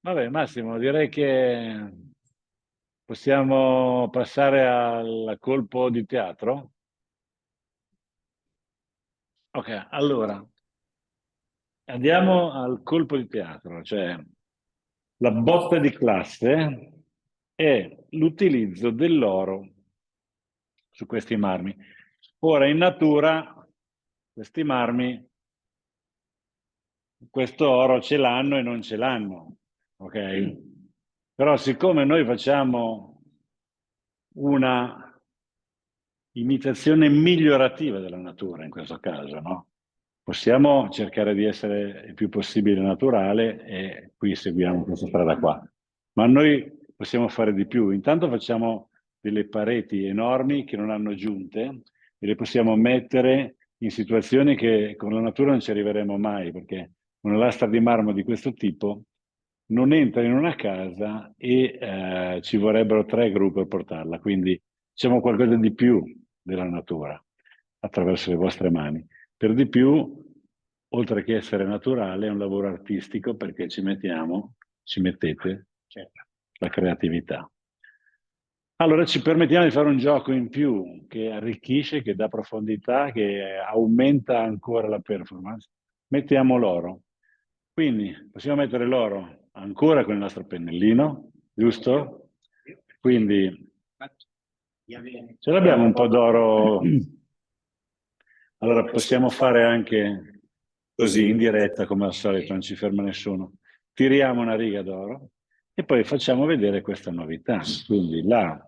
Vabbè, Massimo, direi che possiamo passare al colpo di teatro. Ok, allora andiamo al colpo di teatro, cioè la botta di classe è l'utilizzo dell'oro su questi marmi. Ora, in natura, questi marmi, questo oro ce l'hanno e non ce l'hanno, ok? Però siccome noi facciamo una imitazione migliorativa della natura in questo caso, no? Possiamo cercare di essere il più possibile naturale e qui seguiamo questa strada qua. Ma noi possiamo fare di più. Intanto facciamo delle pareti enormi che non hanno giunte e le possiamo mettere in situazioni che con la natura non ci arriveremo mai, perché una lastra di marmo di questo tipo non entra in una casa e ci vorrebbero 3 gru per portarla. Quindi facciamo qualcosa di più della natura attraverso le vostre mani. Per di più, oltre che essere naturale, è un lavoro artistico perché ci mettete la creatività. Allora ci permettiamo di fare un gioco in più che arricchisce, che dà profondità, che aumenta ancora la performance. Mettiamo l'oro. Quindi possiamo mettere l'oro ancora con il nostro pennellino, giusto? Quindi ce l'abbiamo un po' d'oro. Allora possiamo fare anche così in diretta come al solito, non ci ferma nessuno. Tiriamo una riga d'oro e poi facciamo vedere questa novità. Quindi la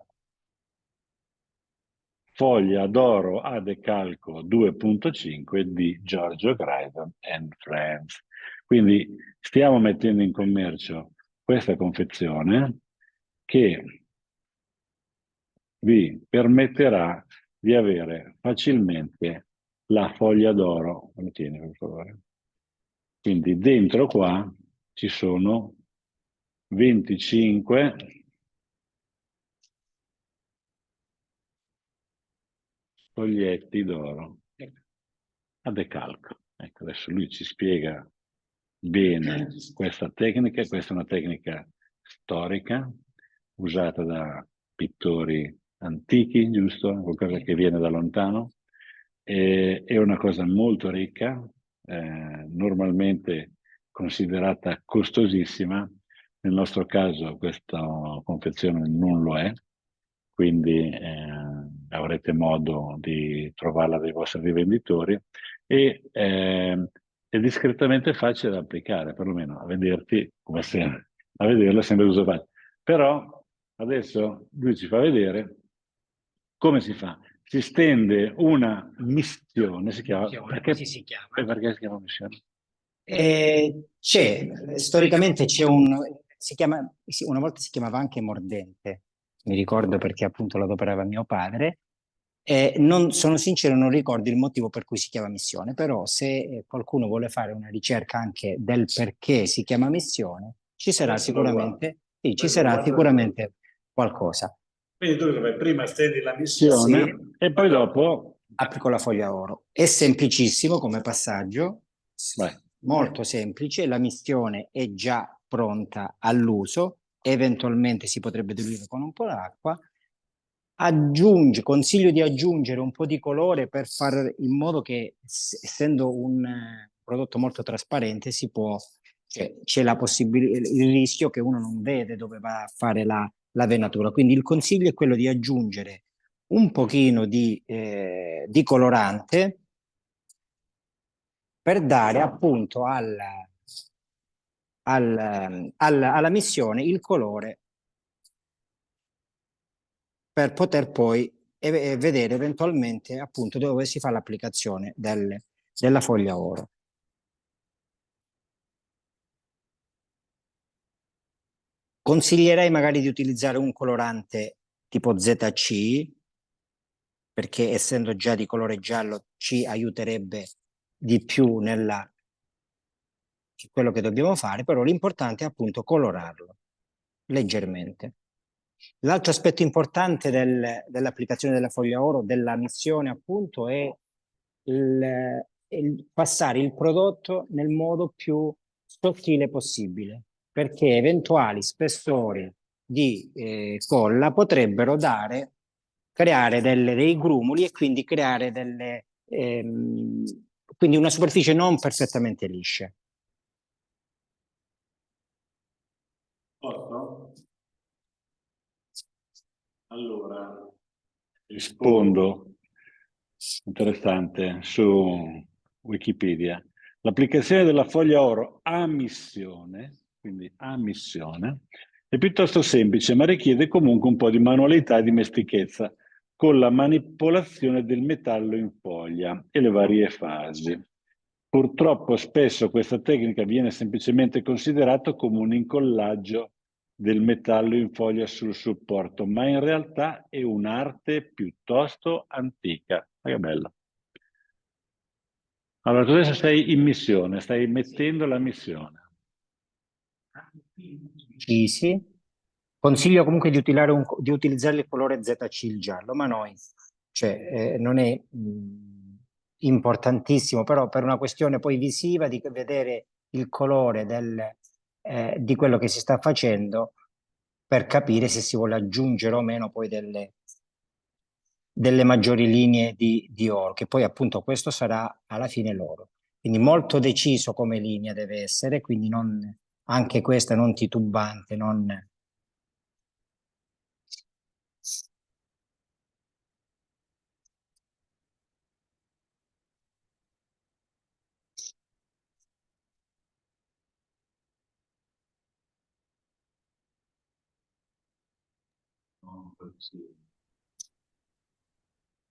foglia d'oro a decalco 2.5 di Giorgio Greidon and Friends. Quindi stiamo mettendo in commercio questa confezione che vi permetterà di avere facilmente la foglia d'oro. Lo tieni, per favore. Quindi dentro qua ci sono 25 foglietti d'oro a decalco. Ecco, adesso lui ci spiega bene questa tecnica. Questa è una tecnica storica usata da pittori antichi, giusto? Qualcosa che viene da lontano. È una cosa molto ricca, normalmente considerata costosissima. Nel nostro caso questa confezione non lo è, quindi avrete modo di trovarla dai vostri rivenditori e è discretamente facile da applicare, perlomeno a vederti come sempre, a vederla sembra uso facile. Però adesso lui ci fa vedere come si fa. Si stende una missione, si chiama, Così si chiama. Perché si chiama missione? Storicamente c'è si chiama, sì, una volta si chiamava anche mordente, mi ricordo perché appunto lo adoperava mio padre. Non sono sincero, non ricordo il motivo per cui si chiama missione, però se qualcuno vuole fare una ricerca anche del perché si chiama missione, ci sarà sicuramente, sì, ci sarà sicuramente qualcosa. Quindi tu dove prima stendi la missione Sì. e poi dopo Applico la foglia oro. È semplicissimo come passaggio, vai. molto semplice, la missione è già pronta all'uso, eventualmente si potrebbe diluire con un po' d'acqua. Consiglio di aggiungere un po' di colore per fare in modo che, essendo un prodotto molto trasparente, c'è la possibilità, il rischio che uno non vede dove va a fare la venatura. Quindi il consiglio è quello di aggiungere un pochino di colorante per dare appunto alla missione il colore per poter poi vedere eventualmente appunto dove si fa l'applicazione della foglia oro. Consiglierei magari di utilizzare un colorante tipo ZC, perché essendo già di colore giallo ci aiuterebbe di più in quello che dobbiamo fare, però l'importante è appunto colorarlo leggermente. L'altro aspetto importante dell'applicazione della foglia oro, della missione appunto, è il passare il prodotto nel modo più sottile possibile, perché eventuali spessori di colla potrebbero creare dei grumuli e quindi creare quindi una superficie non perfettamente liscia. Allora, rispondo, interessante, su Wikipedia. L'applicazione della foglia oro a missione, quindi a missione, è piuttosto semplice, ma richiede comunque un po' di manualità e dimestichezza con la manipolazione del metallo in foglia e le varie fasi. Purtroppo spesso questa tecnica viene semplicemente considerata come un incollaggio del metallo in foglia sul supporto, ma in realtà è un'arte piuttosto antica. Che bello. Allora, tu adesso sei in missione, stai mettendo la missione. Sì. Consiglio comunque di utilizzare il colore ZC, il giallo, ma non è importantissimo, però per una questione poi visiva di vedere il colore di quello che si sta facendo per capire se si vuole aggiungere o meno poi delle maggiori linee di oro, che poi appunto questo sarà alla fine l'oro. Quindi molto deciso come linea deve essere, quindi anche questa non titubante, non...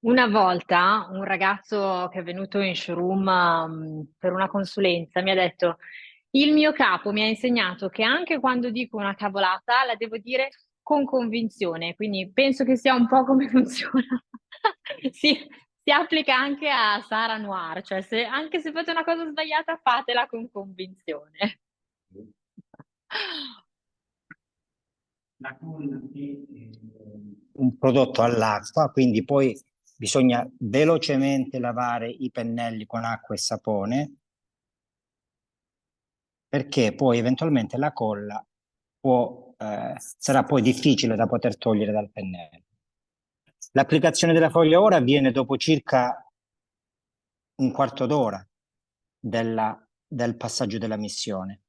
Una volta un ragazzo che è venuto in showroom per una consulenza mi ha detto: Il mio capo mi ha insegnato che anche quando dico una cavolata la devo dire con convinzione, quindi penso che sia un po' come funziona. Si, si applica anche a Sara Noir, cioè anche se fate una cosa sbagliata fatela con convinzione. La colla è un prodotto all'acqua, quindi poi bisogna velocemente lavare i pennelli con acqua e sapone, perché poi eventualmente la colla sarà poi difficile da poter togliere dal pennello. L'applicazione della foglia ora avviene dopo circa un quarto d'ora del passaggio della missione.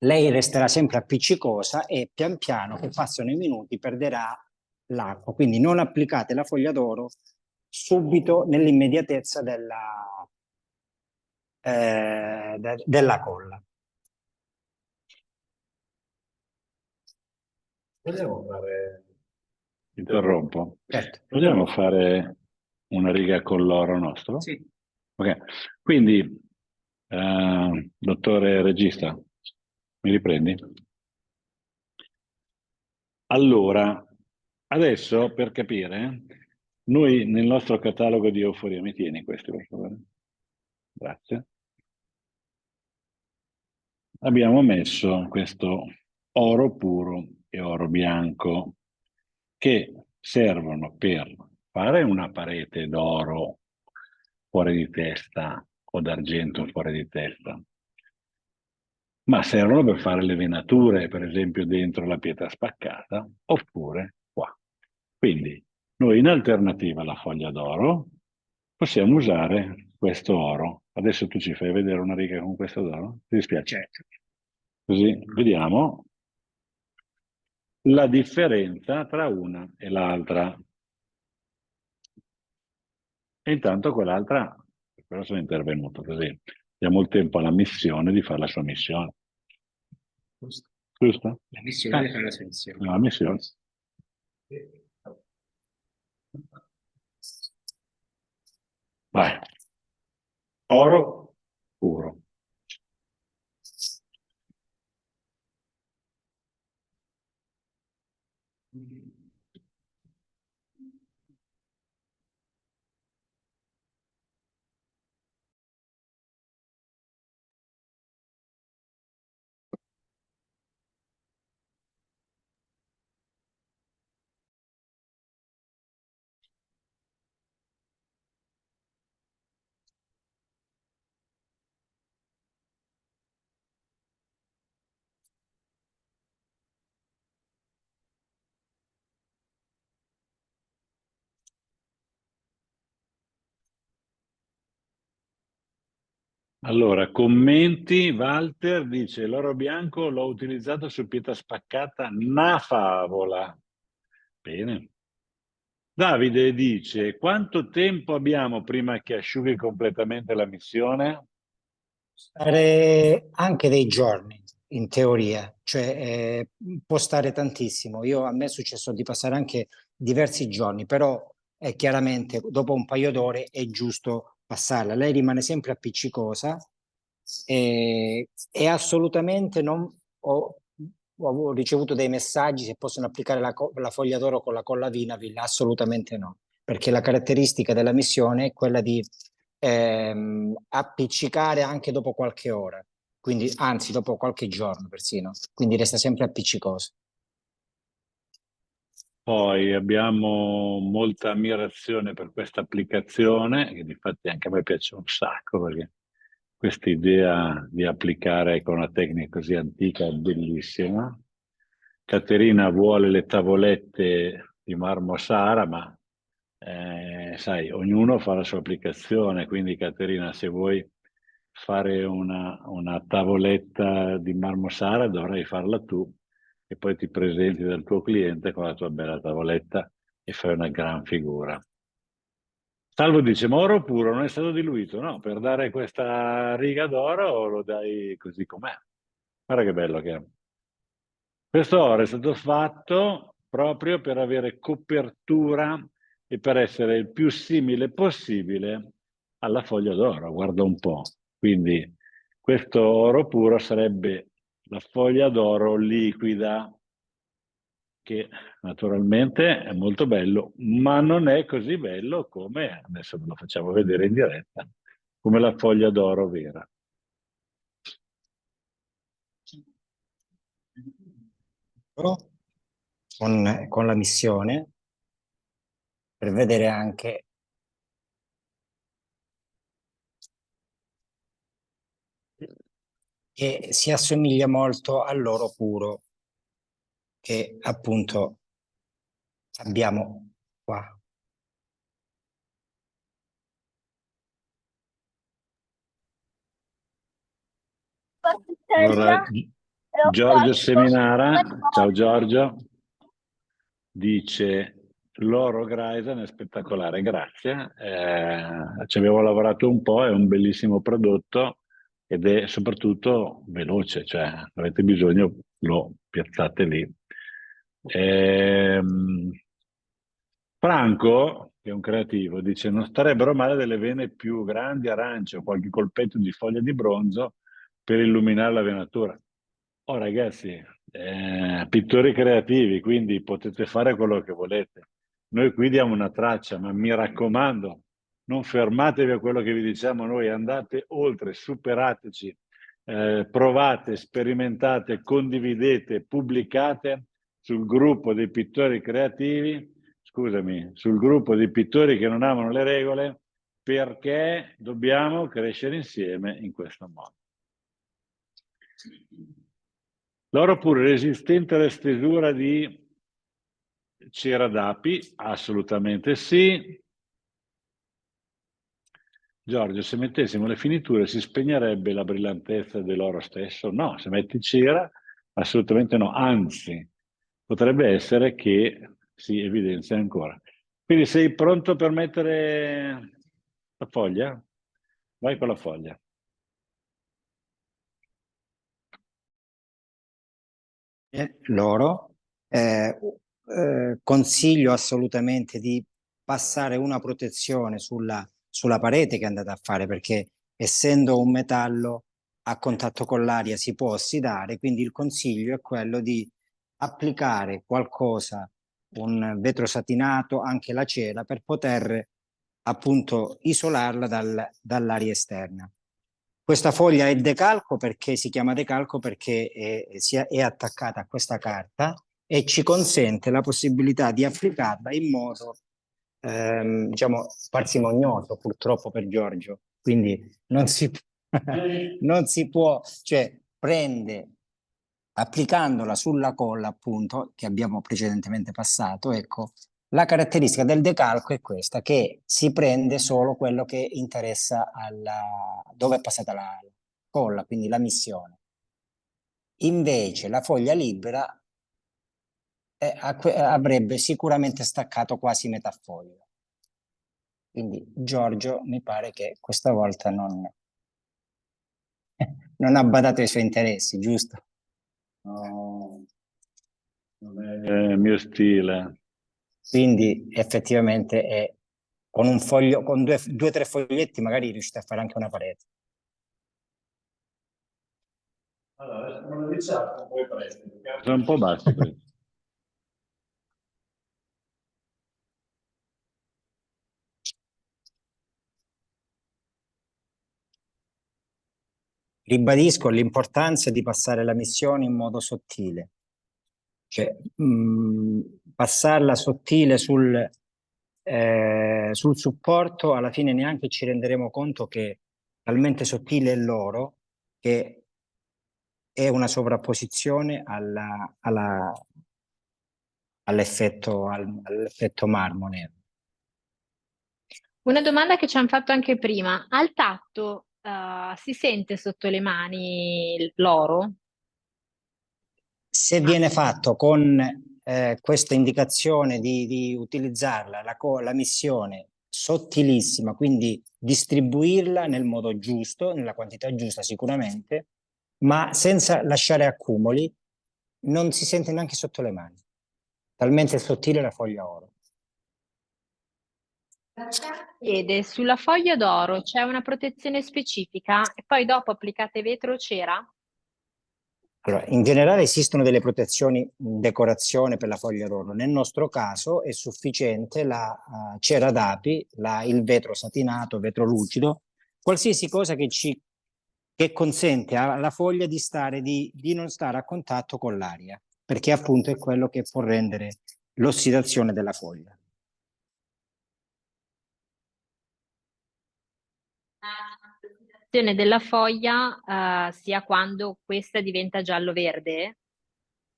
Lei resterà sempre appiccicosa e pian piano che passano i minuti perderà l'acqua. Quindi non applicate la foglia d'oro subito nell'immediatezza della colla. Vogliamo fare... Interrompo. Certo. Vogliamo fare una riga con l'oro nostro? Sì. Ok. Quindi, dottore regista, mi riprendi? Allora, adesso per capire, noi nel nostro catalogo di euforia, mi tieni questi per favore? Grazie. Abbiamo messo questo oro puro e oro bianco che servono per fare una parete d'oro fuori di testa o d'argento fuori di testa, ma servono per fare le venature, per esempio dentro la pietra spaccata, oppure qua. Quindi noi in alternativa alla foglia d'oro possiamo usare questo oro. Adesso tu ci fai vedere una riga con questo d'oro? Ti dispiace? Così vediamo la differenza tra una e l'altra. E intanto quell'altra, per quello sono intervenuto così. Diamo il tempo alla missione di fare la sua missione. Giusto? La missione di fare la sua missione. La missione. Vai. Oro puro. Allora, commenti, Walter dice l'oro bianco l'ho utilizzato su pietra spaccata, una favola. Bene. Davide dice, quanto tempo abbiamo prima che asciughi completamente la missione? Stare anche dei giorni, in teoria, cioè può stare tantissimo. A me è successo di passare anche diversi giorni, però chiaramente dopo un paio d'ore è giusto passarla. Lei rimane sempre appiccicosa e assolutamente non ho ricevuto dei messaggi se possono applicare la foglia d'oro con la colla Vinavil, assolutamente no, perché la caratteristica della missione è quella di appiccicare anche dopo qualche ora, quindi anzi dopo qualche giorno persino, quindi resta sempre appiccicoso. Poi abbiamo molta ammirazione per questa applicazione, che infatti anche a me piace un sacco, perché questa idea di applicare con una tecnica così antica è bellissima. Caterina vuole le tavolette di marmo Sara, ma sai, ognuno fa la sua applicazione, quindi Caterina, se vuoi fare una tavoletta di marmo Sara, dovrai farla tu e poi ti presenti dal tuo cliente con la tua bella tavoletta e fai una gran figura. Salvo dice, ma oro puro non è stato diluito? No, per dare questa riga d'oro lo dai così com'è. Guarda che bello che è. Questo oro è stato fatto proprio per avere copertura e per essere il più simile possibile alla foglia d'oro, guarda un po'. Quindi Questo oro puro sarebbe la foglia d'oro liquida, che naturalmente è molto bello, ma non è così bello come, adesso ve lo facciamo vedere in diretta, come la foglia d'oro vera. Con la missione, per vedere anche che si assomiglia molto all'oro puro che appunto abbiamo qua. Allora, Giorgio Seminara, ciao Giorgio, dice l'oro Graisen è spettacolare, grazie. Ci abbiamo lavorato un po', è un bellissimo prodotto ed è soprattutto veloce, cioè avete bisogno, lo piazzate lì. Franco, che è un creativo, dice non starebbero male delle vene più grandi arance o qualche colpetto di foglia di bronzo per illuminare la venatura. Oh ragazzi, pittori creativi, quindi potete fare quello che volete. Noi qui diamo una traccia, ma mi raccomando, non fermatevi a quello che vi diciamo noi, andate oltre, superateci, provate, sperimentate, condividete, pubblicate sul gruppo dei pittori creativi, scusami, sul gruppo dei pittori che non amano le regole, perché dobbiamo crescere insieme in questo modo. L'oro puro resistente alla stesura di cera d'api? Assolutamente sì. Giorgio, se mettessimo le finiture si spegnerebbe la brillantezza dell'oro stesso? No, se metti cera, assolutamente no. Anzi, potrebbe essere che si evidenzia ancora. Quindi sei pronto per mettere la foglia? Vai con la foglia. L'oro. Consiglio assolutamente di passare una protezione sulla parete che andate a fare, perché essendo un metallo a contatto con l'aria si può ossidare, quindi il consiglio è quello di applicare qualcosa, un vetro satinato, anche la cera, per poter appunto isolarla dall'aria esterna. Questa foglia è decalco perché si chiama decalco perché è attaccata a questa carta e ci consente la possibilità di applicarla in modo, diciamo, parsimonioso, purtroppo per Giorgio. Quindi non si può, cioè prende, applicandola sulla colla, appunto, che abbiamo precedentemente passato, ecco, la caratteristica del decalco è questa, che si prende solo quello che interessa dove è passata la colla, quindi la missione. Invece la foglia libera avrebbe sicuramente staccato quasi metà foglia. Quindi Giorgio mi pare che questa volta non ha badato ai suoi interessi, giusto? No, non è il mio stile. Quindi effettivamente con un foglio, con due o tre foglietti magari riuscite a fare anche una parete. Allora, adesso me lo diciamo, poi presto. Sono un po' bassi questi. Ribadisco l'importanza di passare la missione in modo sottile, cioè passarla sottile sul supporto, alla fine neanche ci renderemo conto che talmente sottile è l'oro che è una sovrapposizione all'effetto marmo nero. Una domanda che ci hanno fatto anche prima. Al tatto, si sente sotto le mani l'oro? Se viene fatto con questa indicazione di utilizzarla, la missione sottilissima, quindi distribuirla nel modo giusto, nella quantità giusta sicuramente, ma senza lasciare accumuli, non si sente neanche sotto le mani. Talmente sottile la foglia oro. Chiede, sulla foglia d'oro c'è una protezione specifica e poi dopo applicate vetro o cera? Allora, in generale esistono delle protezioni in decorazione per la foglia d'oro. Nel nostro caso è sufficiente la cera d'api, il vetro satinato, vetro lucido, qualsiasi cosa che consente alla foglia di non stare a contatto con l'aria, perché appunto è quello che può rendere l'ossidazione della foglia. L'ossidazione della foglia, sia quando questa diventa giallo-verde?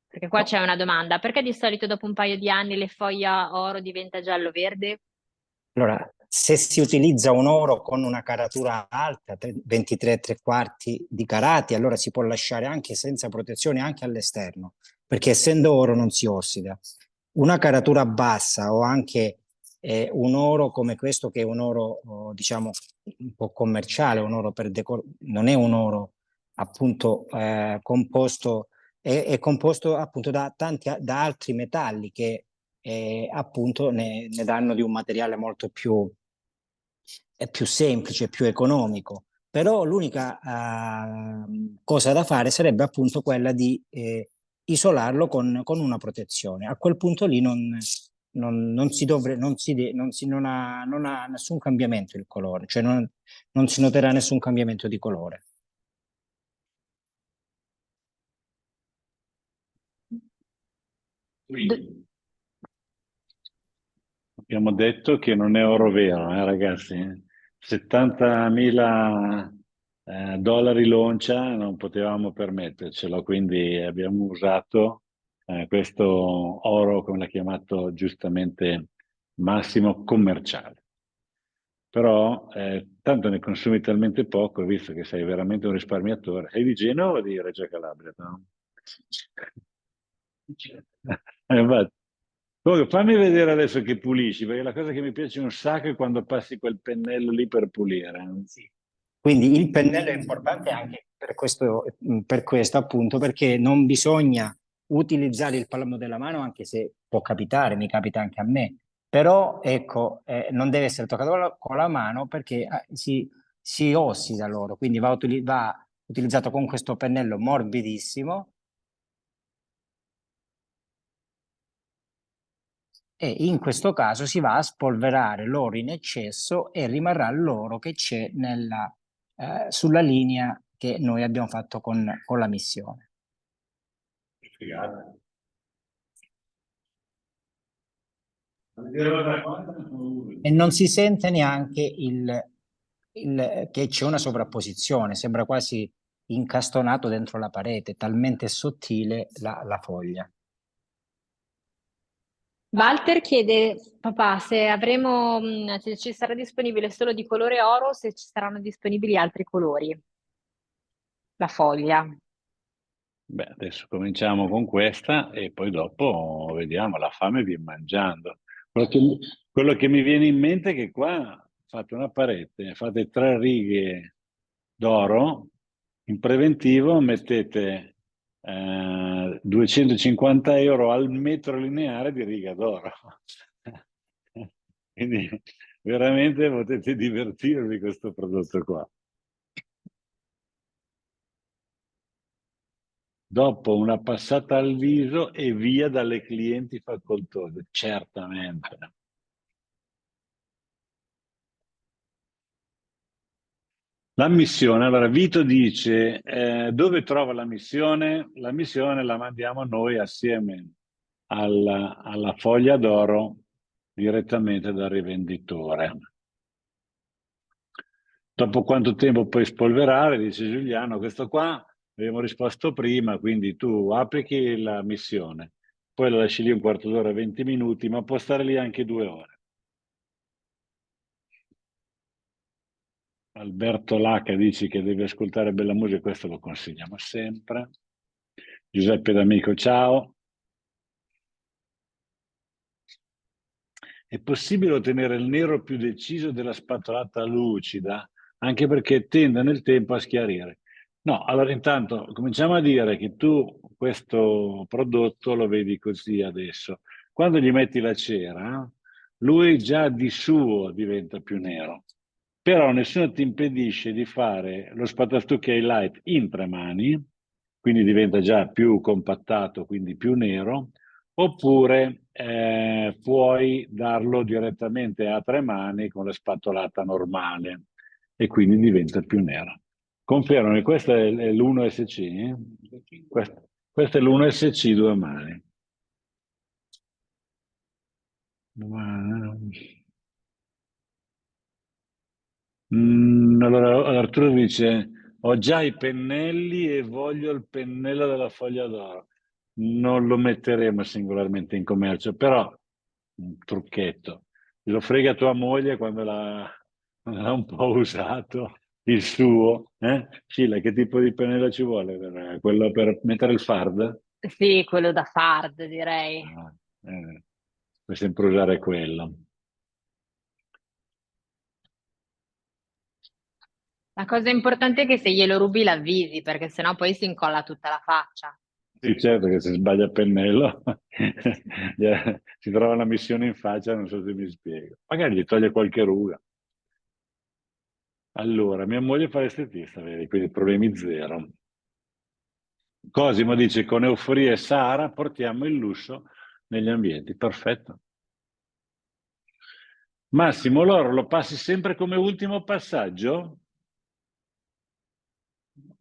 Perché qua No. c'è una domanda. Perché di solito dopo un paio di anni le foglia oro diventa giallo-verde? Allora, se si utilizza un oro con una caratura alta, 23 e 3 quarti di carati, allora si può lasciare anche senza protezione anche all'esterno, perché essendo oro non si ossida. Una caratura bassa o anche un oro come questo, che è un oro, diciamo, un po' commerciale, un oro per non è un oro appunto composto, è composto appunto da altri metalli che appunto ne danno di un materiale molto più semplice, più economico. Però l'unica cosa da fare sarebbe appunto quella di isolarlo con una protezione. A quel punto lì non si dovrebbe, non ha nessun cambiamento il colore, cioè non si noterà nessun cambiamento di colore. D- Abbiamo detto che non è oro vero, ragazzi. 70.000 dollari l'oncia non potevamo permettercelo, quindi abbiamo usato questo oro, come l'ha chiamato giustamente Massimo, commerciale. Però tanto ne consumi talmente poco, visto che sei veramente un risparmiatore. Sei di Genova o di Reggio Calabria, no? Infatti. Comunque, fammi vedere adesso che pulisci, perché la cosa che mi piace un sacco è quando passi quel pennello lì per pulire. Sì. Quindi il pennello è importante anche per questo appunto, perché non bisogna utilizzare il palmo della mano, anche se può capitare, mi capita anche a me, però ecco, non deve essere toccato con la mano perché si ossida l'oro, quindi va utilizzato con questo pennello morbidissimo e in questo caso si va a spolverare l'oro in eccesso e rimarrà l'oro che c'è sulla linea che noi abbiamo fatto con la missione. Che figata. E non si sente neanche che c'è una sovrapposizione, sembra quasi incastonato dentro la parete, talmente sottile la foglia. Walter chiede, papà, se avremo, se ci sarà disponibile solo di colore oro o se ci saranno disponibili altri colori, la foglia. Beh, adesso cominciamo con questa e poi dopo vediamo, la fame viene mangiando. Quello che mi viene in mente è che qua fate una parete, fate 3 righe d'oro, in preventivo mettete 250 euro al metro lineare di riga d'oro. Quindi veramente potete divertirvi con questo prodotto qua. Dopo una passata al viso e via dalle clienti facoltose, certamente. La missione, allora Vito dice, dove trova la missione? La missione la mandiamo noi assieme alla foglia d'oro direttamente dal rivenditore. Dopo quanto tempo puoi spolverare? Dice Giuliano, questo qua abbiamo risposto prima, quindi tu applichi la missione, poi la lasci lì un quarto d'ora, 20 minuti, ma può stare lì anche 2 ore. Alberto Laca dice che devi ascoltare bella musica, questo lo consigliamo sempre. Giuseppe D'Amico, ciao. È possibile ottenere il nero più deciso della spatolata lucida, anche perché tende nel tempo a schiarire. No, allora intanto cominciamo a dire che tu questo prodotto lo vedi così adesso. Quando gli metti la cera, lui già di suo diventa più nero. Però nessuno ti impedisce di fare lo spatastucchi highlight in 3 mani, quindi diventa già più compattato, quindi più nero, oppure puoi darlo direttamente a 3 mani con la spatolata normale e quindi diventa più nero. Confermo che questo è l'1SC, eh? Questo è l'1SC 2 mani. Allora Arturo dice, ho già i pennelli e voglio il pennello della foglia d'oro. Non lo metteremo singolarmente in commercio, però un trucchetto. Lo frega tua moglie quando l'ha un po' usato, il suo. Scilla, che tipo di pennello ci vuole? Quello per mettere il fard? Sì, quello da fard, direi. Ah, puoi sempre usare quello. La cosa importante è che se glielo rubi l'avvisi, perché sennò poi si incolla tutta la faccia. Sì, certo che se sbaglia pennello si trova una missione in faccia, non so se mi spiego. Magari gli toglie qualche ruga. Allora, mia moglie fa l'estetista, vedi, quindi problemi zero. Cosimo dice, con euforia e Sara portiamo il lusso negli ambienti. Perfetto. Massimo, l'oro lo passi sempre come ultimo passaggio?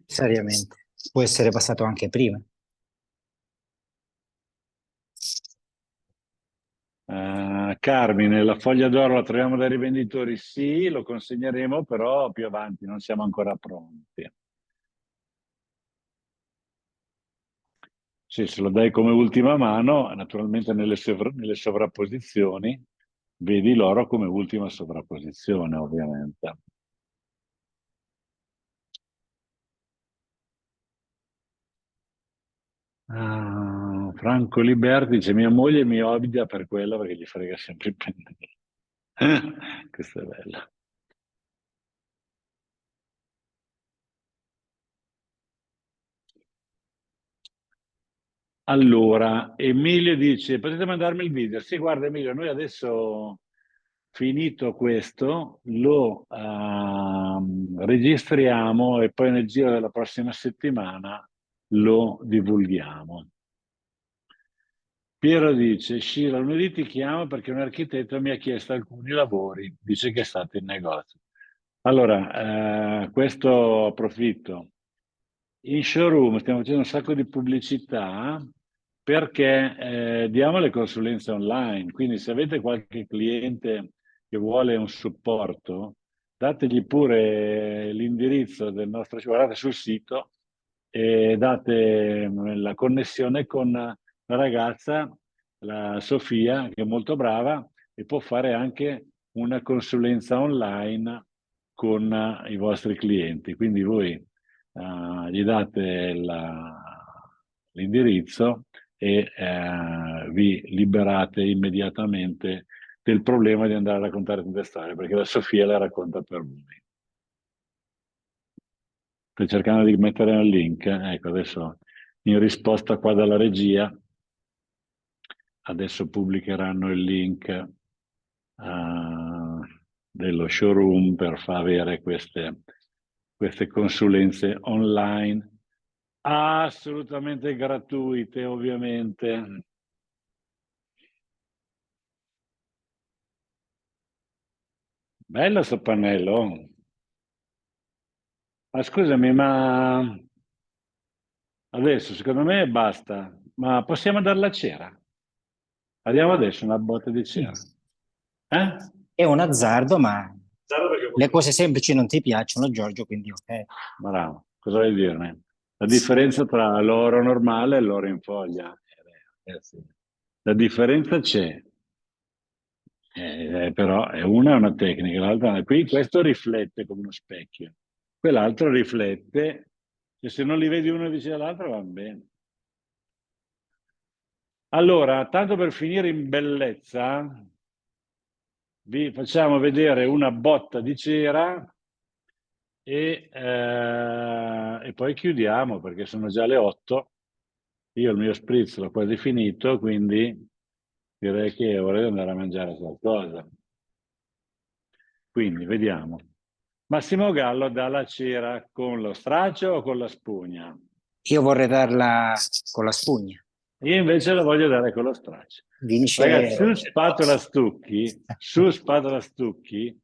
Seriamente. Può essere passato anche prima. Carmine, la foglia d'oro la troviamo dai rivenditori? Sì, lo consegneremo, però più avanti, non siamo ancora pronti. Sì, se lo dai come ultima mano, naturalmente nelle sovrapposizioni, vedi l'oro come ultima sovrapposizione, ovviamente. Franco Liberti dice, mia moglie mi odia per quello perché gli frega sempre il pennello. Questo è bello. Allora, Emilio dice, potete mandarmi il video? Sì, guarda Emilio, noi adesso, finito questo, lo registriamo e poi nel giro della prossima settimana lo divulghiamo. Piero dice, Scira, lunedì ti chiamo perché un architetto mi ha chiesto alcuni lavori, dice che è stato in negozio. Allora, questo approfitto. In showroom stiamo facendo un sacco di pubblicità perché diamo le consulenze online, quindi se avete qualche cliente che vuole un supporto, dategli pure l'indirizzo del nostro, guardate sul sito e date la connessione con la ragazza, la Sofia, che è molto brava e può fare anche una consulenza online con i vostri clienti. Quindi voi gli date l'indirizzo e vi liberate immediatamente del problema di andare a raccontare tante storie, perché la Sofia le racconta per voi. Sto cercando di mettere un link, ecco adesso in risposta qua dalla regia, adesso pubblicheranno il link dello showroom per far avere queste consulenze online assolutamente gratuite, ovviamente. Bello sto pannello. Ma scusami, ma adesso secondo me basta. Ma possiamo dare la cera? Andiamo adesso una botta di Sì. cera. Eh? È un azzardo, ma Sarà perché le cose semplici non ti piacciono, Giorgio, quindi ok. bravo, cosa vuoi dirne? La differenza tra l'oro normale e l'oro in foglia. Sì. La differenza c'è, però una è una tecnica, l'altra qui questo riflette come uno specchio, quell'altro riflette, e se non li vedi uno vicino all'altro va bene. Allora, tanto per finire in bellezza, vi facciamo vedere una botta di cera e poi chiudiamo perché sono già le 8. Io il mio spritz l'ho quasi finito, quindi direi che è ora di andare a mangiare qualcosa. Quindi, vediamo. Massimo Gallo dà la cera con lo straccio o con la spugna? Io vorrei darla con la spugna. Io invece la voglio dare con lo straccio. Ragazzi, Vince. su spatola stucchi,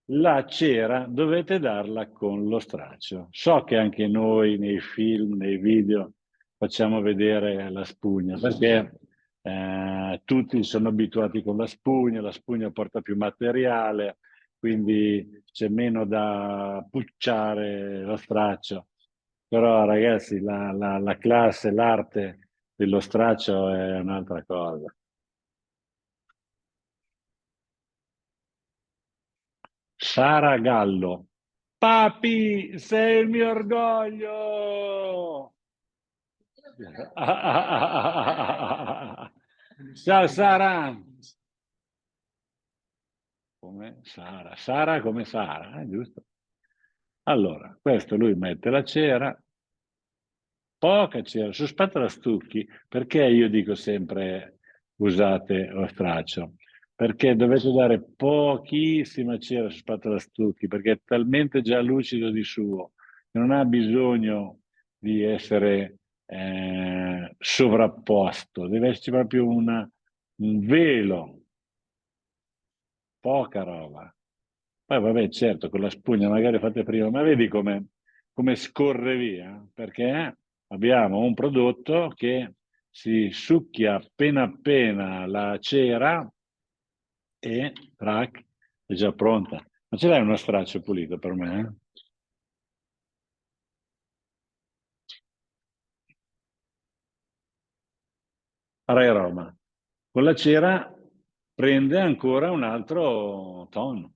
la cera dovete darla con lo straccio. So che anche noi nei film, nei video, facciamo vedere la spugna, perché tutti sono abituati con la spugna porta più materiale, quindi c'è meno da pucciare lo straccio. Però ragazzi, la classe, l'arte dello straccio è un'altra cosa. Sara Gallo. Papi, sei il mio orgoglio! Ciao Sara! Come Sara? Sara come Sara, giusto? Allora, questo lui mette la cera, poca cera, su spatola stucchi, perché io dico sempre usate lo straccio? Perché dovete dare pochissima cera su spatola stucchi, perché è talmente già lucido di suo, che non ha bisogno di essere sovrapposto, deve esserci proprio un velo, poca roba. Poi vabbè, certo, con la spugna magari fate prima, ma vedi come scorre via? Perché abbiamo un prodotto che si succhia appena appena la cera e trac, è già pronta. Ma ce l'hai uno straccio pulito per me? Rai Roma. Con la cera prende ancora un altro tono.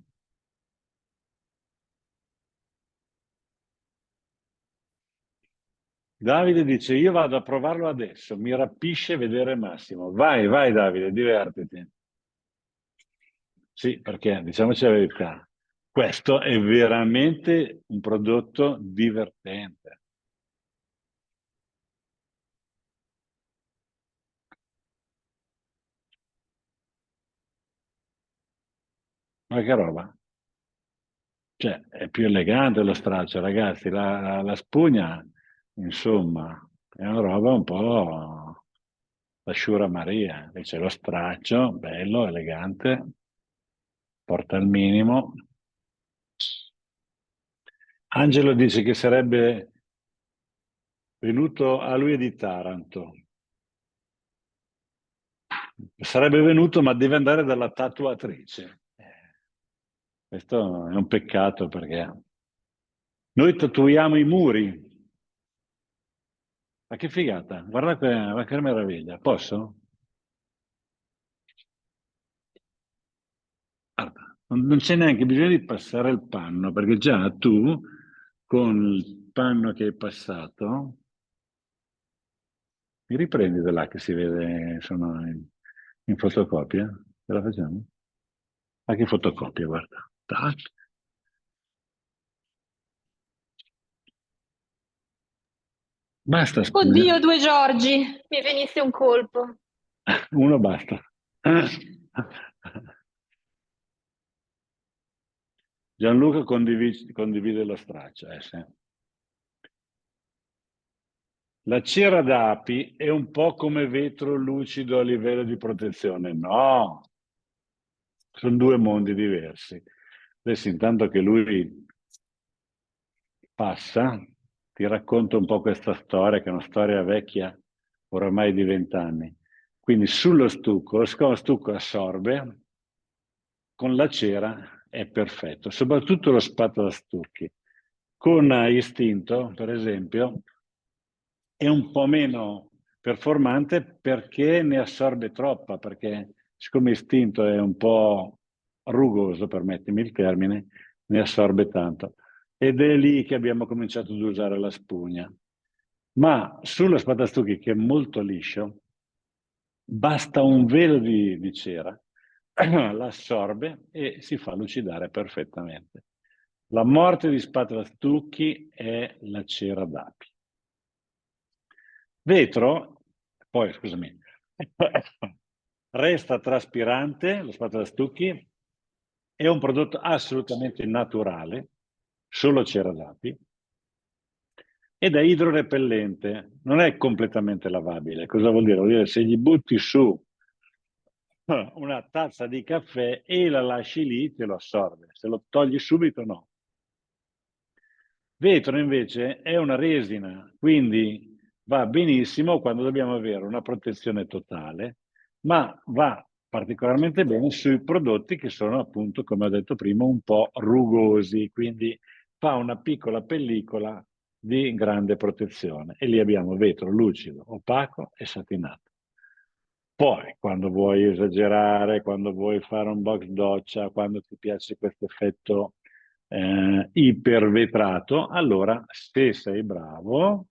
Davide dice: Io vado a provarlo adesso, mi rapisce vedere Massimo. Vai, vai, Davide, divertiti. Sì, perché diciamoci la verità, questo è veramente un prodotto divertente. Ma che roba? Cioè, è più elegante lo straccio, ragazzi. La spugna, insomma, è una roba un po' da Sciura Maria. Invece lo straccio, bello, elegante, porta al minimo. Angelo dice che sarebbe venuto a lui di Taranto. Sarebbe venuto, ma deve andare dalla tatuatrice. Questo è un peccato perché noi tatuiamo i muri. Ma che figata! Guarda che meraviglia. Posso? Guarda, non c'è neanche bisogno di passare il panno, perché già tu, con il panno che hai passato, mi riprendi da là che si vede, sono in fotocopia? Ce la facciamo? Ma che fotocopia, guarda. Tac. Basta, scusa. Oddio, due Giorgi, mi venisse un colpo. Uno basta. Gianluca condivide lo straccio. Sì. La cera d'api è un po' come vetro lucido a livello di protezione. No, sono due mondi diversi. Adesso intanto che lui passa, ti racconto un po' questa storia, che è una storia vecchia oramai di 20 anni. Quindi sullo stucco, lo stucco assorbe, con la cera è perfetto, soprattutto lo spatola stucchi. Con istinto, per esempio, è un po' meno performante perché ne assorbe troppa, perché siccome istinto è un po' rugoso, permettimi il termine, ne assorbe tanto. Ed è lì che abbiamo cominciato ad usare la spugna. Ma sullo spatastucchi, che è molto liscio, basta un velo di cera, l'assorbe e si fa lucidare perfettamente. La morte di spatastucchi è la cera d'api. Vetro, poi scusami, resta traspirante, la spatola stucchi, è un prodotto assolutamente naturale, solo cera d'api, ed è idrorepellente, non è completamente lavabile. Cosa vuol dire? Vuol dire se gli butti su una tazza di caffè e la lasci lì, te lo assorbe. Se lo togli subito, no. Vetro invece è una resina, quindi va benissimo quando dobbiamo avere una protezione totale, ma va particolarmente bene sui prodotti che sono appunto, come ho detto prima, un po' rugosi, quindi fa una piccola pellicola di grande protezione. E lì abbiamo vetro lucido, opaco e satinato. Poi, quando vuoi esagerare, quando vuoi fare un box doccia, quando ti piace questo effetto ipervetrato, allora se sei bravo,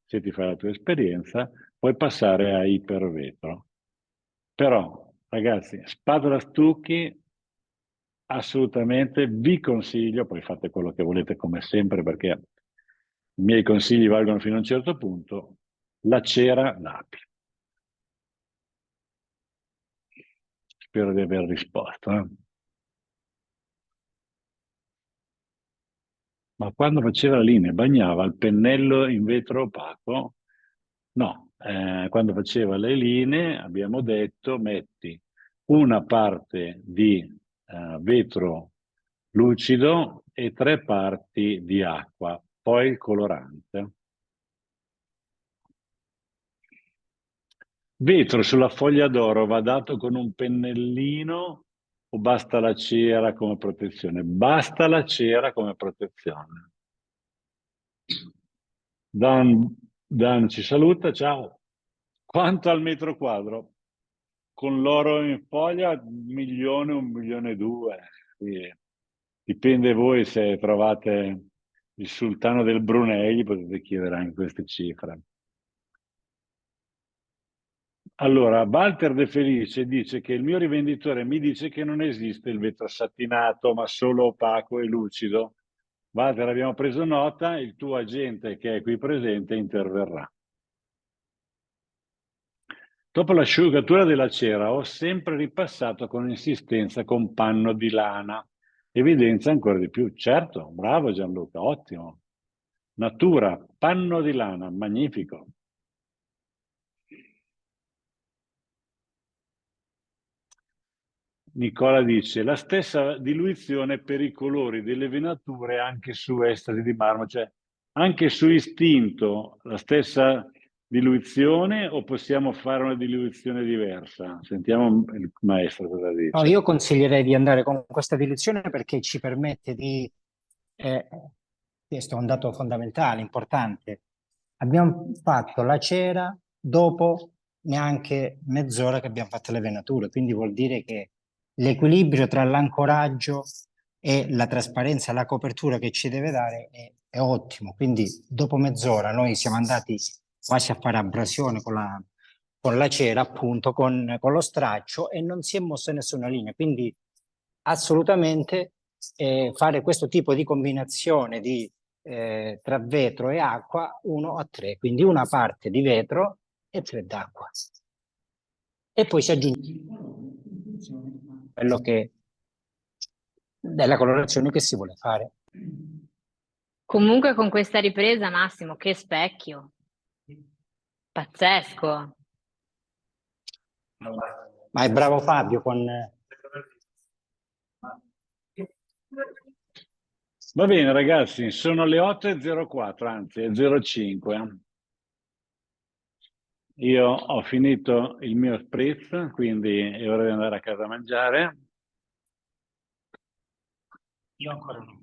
se ti fai la tua esperienza, puoi passare a ipervetro. Però, ragazzi, spatola stucchi, assolutamente vi consiglio, poi fate quello che volete come sempre, perché i miei consigli valgono fino a un certo punto, la cera d'api. Spero di aver risposto. Ma quando faceva la linea, bagnava il pennello in vetro opaco? No, quando faceva le linee abbiamo detto metti una parte di vetro lucido e 3 parti di acqua, poi il colorante. Vetro sulla foglia d'oro va dato con un pennellino o basta la cera come protezione? Basta la cera come protezione. Dan ci saluta, ciao. Quanto al metro quadro? Con l'oro in foglia, 1 milione, 1,2 milioni. Sì. Dipende voi se trovate il sultano del Brunei, gli potete chiedere anche queste cifre. Allora, Walter De Felice dice che il mio rivenditore mi dice che non esiste il vetro satinato, ma solo opaco e lucido. Walter, abbiamo preso nota, il tuo agente che è qui presente interverrà. Dopo l'asciugatura della cera ho sempre ripassato con insistenza con panno di lana. Evidenzia ancora di più. Certo, bravo Gianluca, ottimo. Natura, panno di lana, magnifico. Nicola dice, la stessa diluizione per i colori delle venature anche su estasi di marmo, cioè anche su istinto la stessa diluizione o possiamo fare una diluizione diversa? Sentiamo il maestro cosa No, dice. io consiglierei di andare con questa diluizione perché ci permette di, questo è un dato fondamentale, importante. Abbiamo fatto la cera dopo neanche mezz'ora che abbiamo fatto le venature, quindi vuol dire che l'equilibrio tra l'ancoraggio e la trasparenza, la copertura che ci deve dare è ottimo. Quindi dopo mezz'ora noi siamo andati quasi a fare abrasione con la cera, appunto, con lo straccio e non si è mossa nessuna linea. Quindi assolutamente fare questo tipo di combinazione tra vetro e acqua 1 a 3, quindi una parte di vetro e 3 d'acqua. E poi si aggiunge quello che della colorazione che si vuole fare. Comunque con questa ripresa, Massimo, che specchio. Pazzesco. Ma è bravo Fabio con... Va bene ragazzi, sono le 8:04, anzi è 05. Io ho finito il mio spritz, quindi è ora di andare a casa a mangiare. Io ancora no.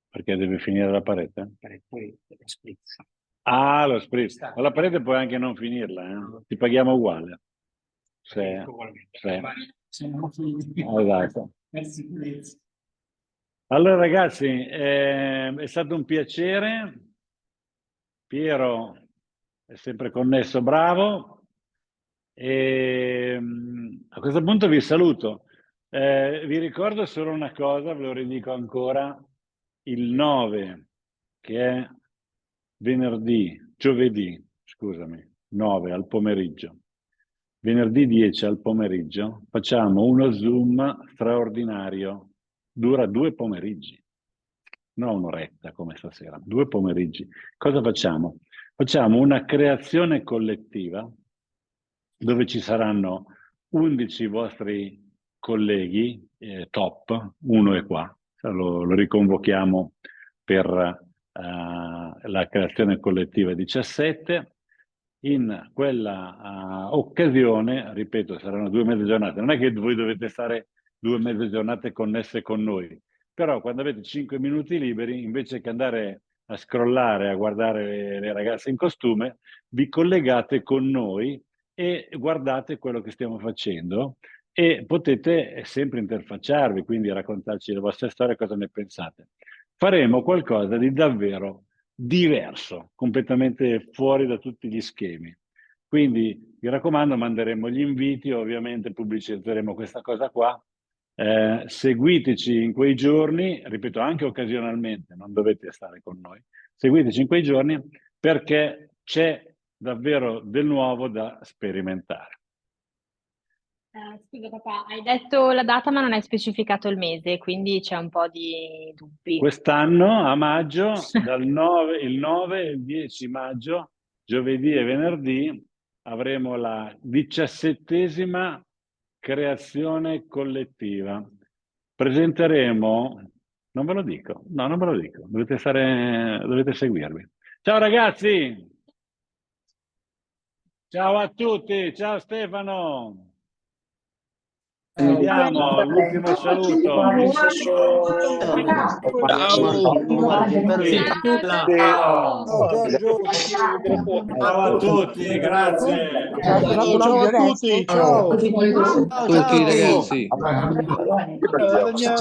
Perché deve finire la parete? Poi lo spritz. Ah, lo spritz. Ma la parete puoi anche non finirla, eh? Ti paghiamo uguale. Esatto. Allora ragazzi, è stato un piacere. Piero è sempre connesso, bravo. E, a questo punto vi saluto. Vi ricordo solo una cosa, ve lo ridico ancora, il 9, che è giovedì, scusami, 9 al pomeriggio. venerdì 10 al pomeriggio facciamo uno Zoom straordinario, dura 2 pomeriggi, non un'oretta come stasera, 2 pomeriggi. Cosa facciamo? Facciamo una creazione collettiva dove ci saranno 11 vostri colleghi top, uno è qua, lo riconvochiamo per la creazione collettiva 17. In quella occasione, ripeto, saranno 2 mezze giornate, non è che voi dovete stare 2 mezze giornate connesse con noi, però quando avete 5 minuti liberi, invece che andare a scrollare, a guardare le ragazze in costume, vi collegate con noi e guardate quello che stiamo facendo e potete sempre interfacciarvi, quindi raccontarci le vostre storie, cosa ne pensate. Faremo qualcosa di davvero diverso, completamente fuori da tutti gli schemi. Quindi mi raccomando, manderemo gli inviti, ovviamente pubblicizzeremo questa cosa qua. Seguiteci in quei giorni, ripeto, anche occasionalmente, non dovete stare con noi, seguiteci in quei giorni perché c'è davvero del nuovo da sperimentare. Scusa papà, hai detto la data ma non hai specificato il mese, quindi c'è un po' di dubbi. Quest'anno a maggio, il 9 e il 10 maggio, giovedì e venerdì, avremo la 17ª creazione collettiva. Presenteremo, non ve lo dico, no, non ve lo dico, dovete seguirmi. Ciao ragazzi! Ciao a tutti, ciao Stefano! Vediamo l'ultimo saluto. Ciao a tutti, grazie. Ciao a tutti. Ciao. Ciao a tutti ragazzi.